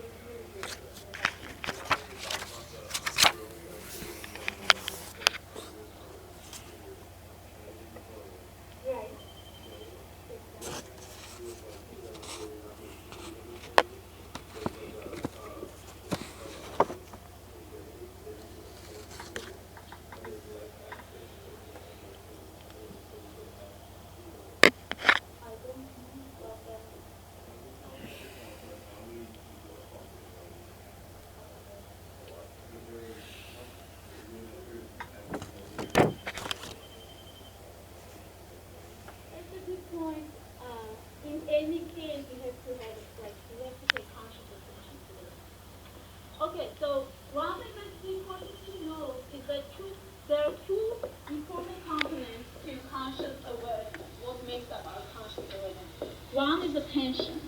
[SPEAKER 10] One is attention.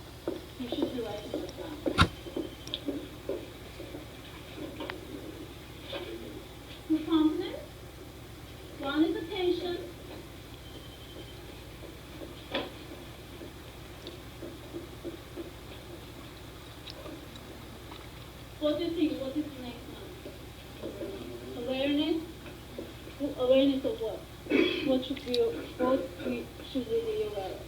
[SPEAKER 10] You should be writing it down. Two components. One is attention. What do you think? What is the next one? Awareness. Awareness of what? What should we be aware of?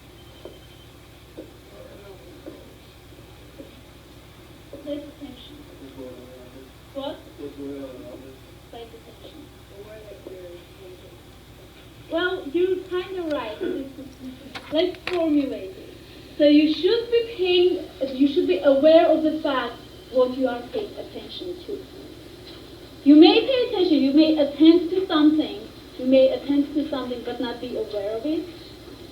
[SPEAKER 10] Pay attention. What? Pay attention. Well, you're kind of right. Let's formulate it. So you should be aware of the fact what you are paying attention to. You may pay attention, you may attend to something, but not be aware of it.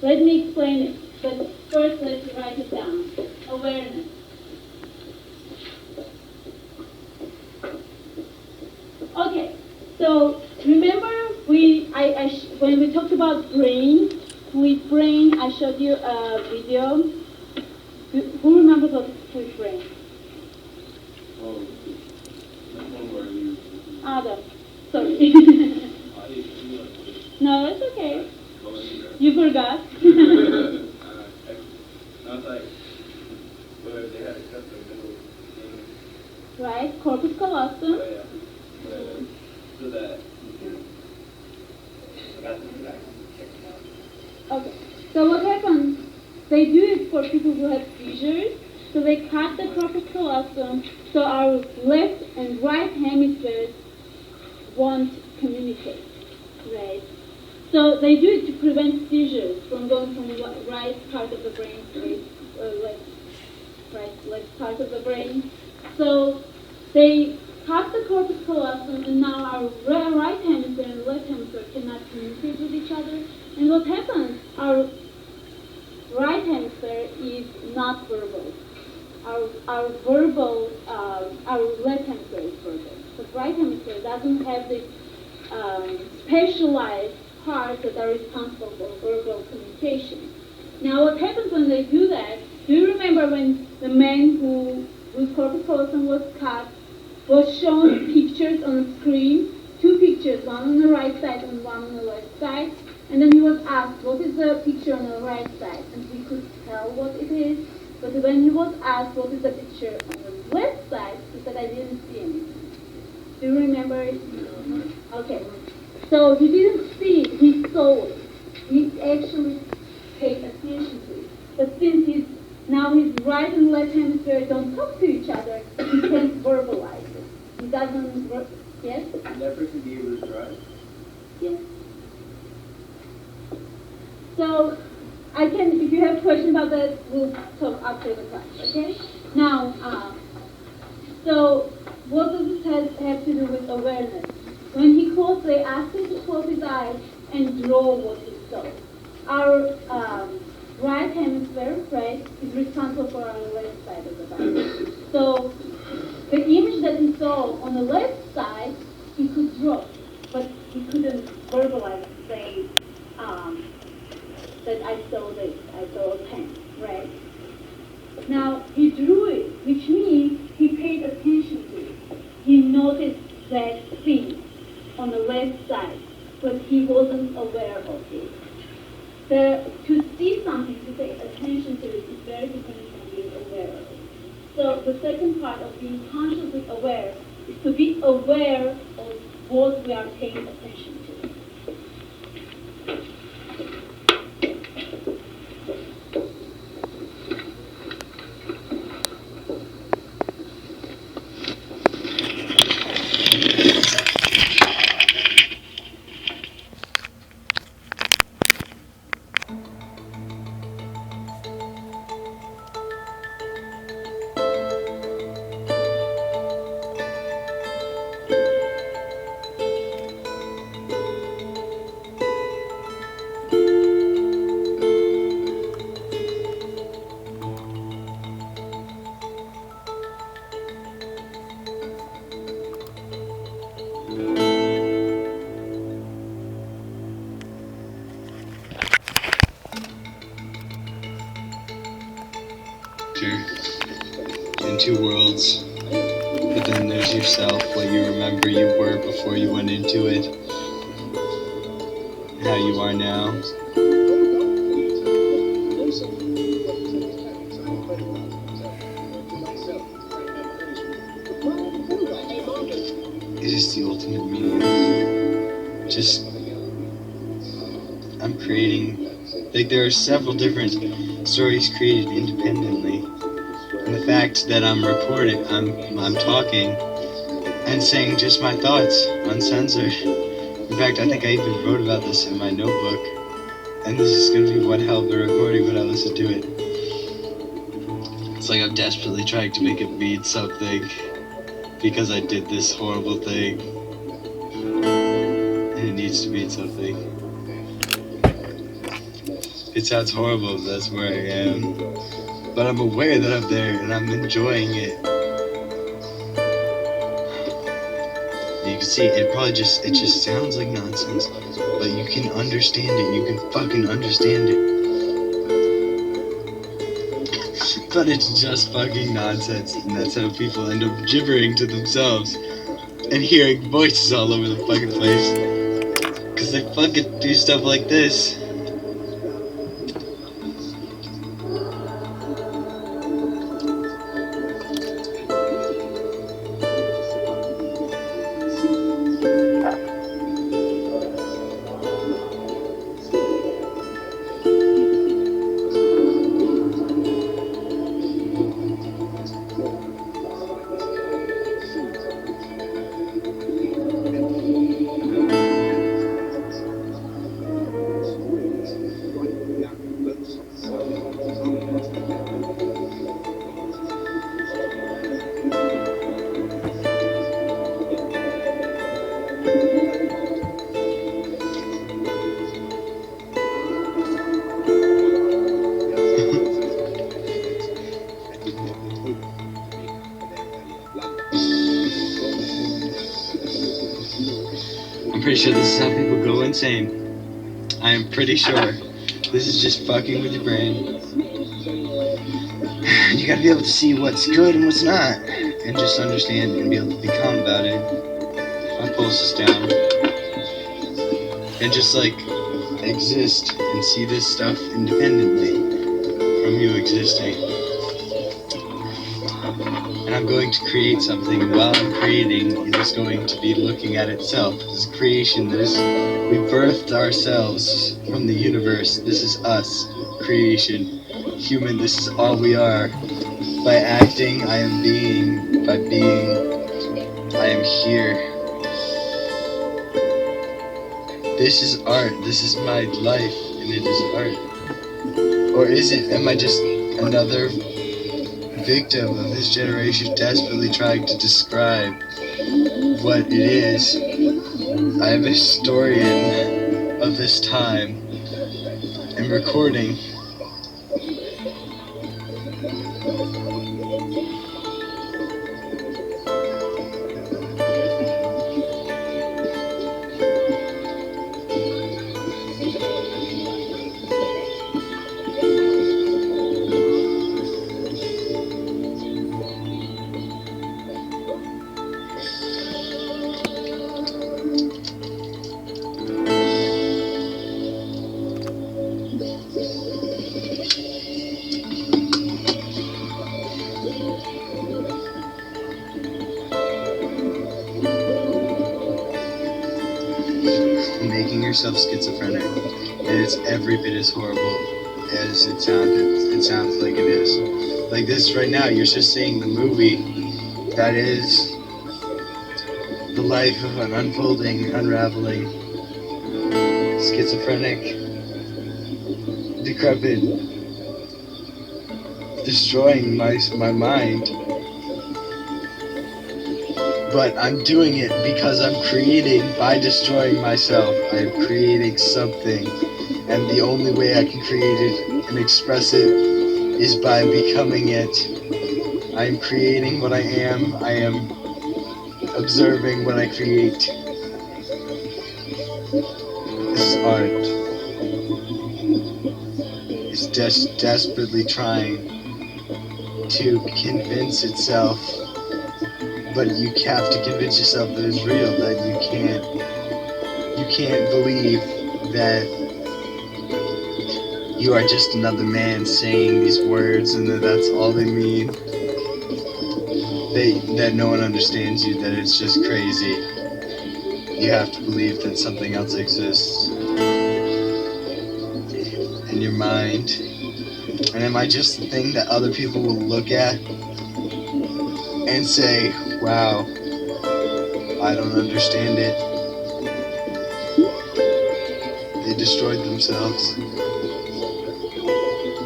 [SPEAKER 10] Let me explain it, but first let's write it down. Awareness. Okay, so remember when we talked about brain, I showed you a video. Who remembers what is brain? Adam. Sorry. No, it's okay. You forgot. Right, corpus callosum. Okay, so what happens? They do it for people who have seizures. So they cut the corpus callosum so our left and right hemispheres won't communicate, right? So they do it to prevent seizures from going from the right part of the brain to left part of the brain. So they cut the corpus callosum, and now our right hemisphere and left hemisphere cannot communicate with each other. And what happens? Our right hemisphere is not verbal. Our left hemisphere is verbal. The right hemisphere doesn't have this specialized parts that are responsible for verbal communication. Now, what happens when they do that? Do you remember when the man whose corpus callosum was cut was shown pictures on a screen? Two pictures, one on the right side and one on the left side. And then he was asked, what is the picture on the right side? And he could tell what it is. But when he was asked, what is the picture on the left side, he said, I didn't see anything. Do you remember it? Okay. So he didn't see it, he saw it. He actually paid attention to it. But since now his right and left hemisphere don't talk to each other, he can't verbalize it. He doesn't, yes?
[SPEAKER 15] Never can be able to drive?
[SPEAKER 10] Yes. So, if you have questions about that, we'll talk after the class, okay? Now, so what does this have to do with awareness? When he closed, they asked him to close his eyes and draw what he saw. Our right hemisphere, right, is responsible for our left side of the body. So the image that he saw on the left side, he could draw, but he couldn't verbalize, say, that I saw this, I saw a pen, right? Now, he drew it, which means he paid attention to it. He noticed that thing on the left side, but he wasn't aware of it. To see something, to pay attention to it, is very different from being aware of it. So the second part of being consciously aware is to be aware of what we are paying attention to.
[SPEAKER 14] future in two worlds, but then there's yourself, what you remember you were before you went into it, how you are now. It is the ultimate meaning. Just, I'm creating, like there are several different stories created independently. And the fact that I'm recording, I'm talking and saying just my thoughts, uncensored. In fact, I think I even wrote about this in my notebook. And this is going to be one hell of a recording when I listen to it. It's like I'm desperately trying to make it mean something because I did this horrible thing. And it needs to mean something. It sounds horrible, but that's where I am. But I'm aware that I'm there and I'm enjoying it. You can see it just sounds like nonsense, but you can understand it. You can fucking understand it. But it's just fucking nonsense, and that's how people end up gibbering to themselves and hearing voices all over the fucking place. Cause they fucking do stuff like this. I'm pretty sure this is how people go insane. I am pretty sure this is just fucking with your brain. You gotta be able to see what's good and what's not, and just understand and be able to be calm about it. My pulse is down. And just like exist and see this stuff independently from you existing. And I'm going to create something, and while I'm creating, it is going to be looking at itself. This creation, we birthed ourselves from the universe. This is us, creation. Human, this is all we are. By acting, I am being. By being, I am here. This is art. This is my life, and it is art. Or is it? Am I just another victim of this generation desperately trying to describe what it is? I am a historian of this time and recording. Making yourself schizophrenic, and it's every bit as horrible as it sounds like it is. Like this right now, you're just seeing the movie that is the life of an unfolding, unraveling, schizophrenic, decrepit, destroying my mind. But I'm doing it because I'm creating by destroying myself. I am creating something, and the only way I can create it and express it is by becoming it. I am creating what I am. I am observing what I create. This is art. It's just desperately trying to convince itself, but you have to convince yourself that it's real, that you can't believe that you are just another man saying these words and that that's all they mean. That no one understands you, that it's just crazy. You have to believe that something else exists in your mind. And am I just the thing that other people will look at and say, wow, I don't understand it. They destroyed themselves.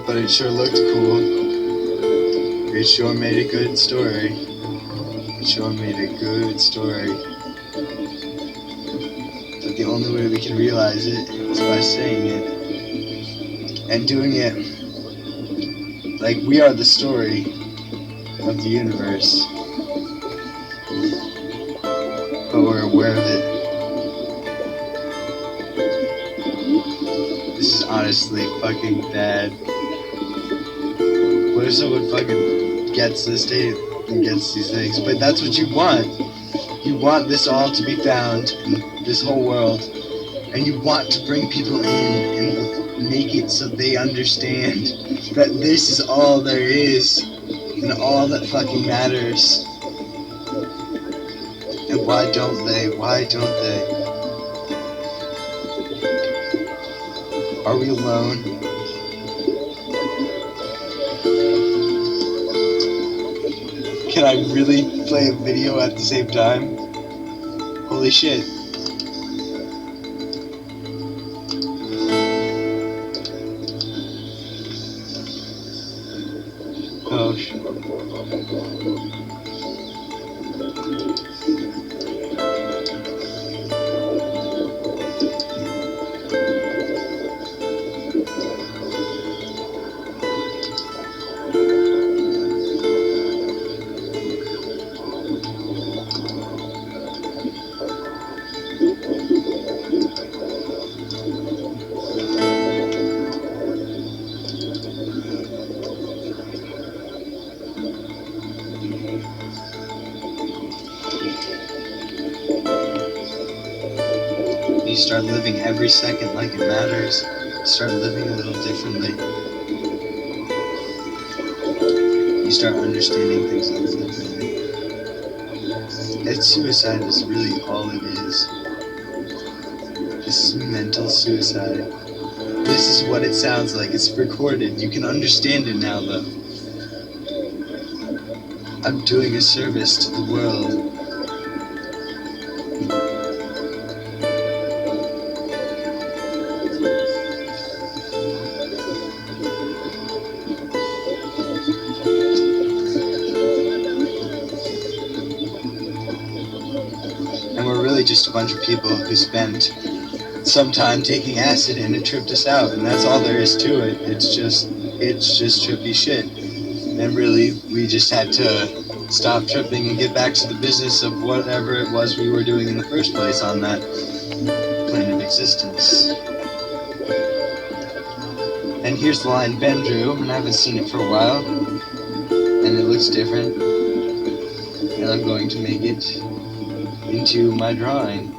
[SPEAKER 14] But it sure looked cool. It sure made a good story. It sure made a good story. But the only way we can realize it is by saying it. And doing it like we are the story of the universe. But we're aware of it. This is honestly fucking bad. What if someone fucking gets this tape and gets these things? But that's what you want. You want this all to be found in this whole world. And you want to bring people in and make it so they understand that this is all there is and all that fucking matters. And why don't they? Why don't they? Are we alone? Can I really play a video at the same time? Holy shit. Oh shit. You start living every second like it matters. Start living a little differently. You start understanding things a little differently. Suicide is really all it is. This is mental suicide. This is what it sounds like. It's recorded. You can understand it now, though. I'm doing a service to the world. And we're really just a bunch of people who spent some time taking acid and it tripped us out, and that's all there is to it. It's just trippy shit. And really, we just had to stop tripping and get back to the business of whatever it was we were doing in the first place on that plane of existence. And here's the line Ben drew, and I haven't seen it for a while, and it looks different, and I'm going to make it into my drawing.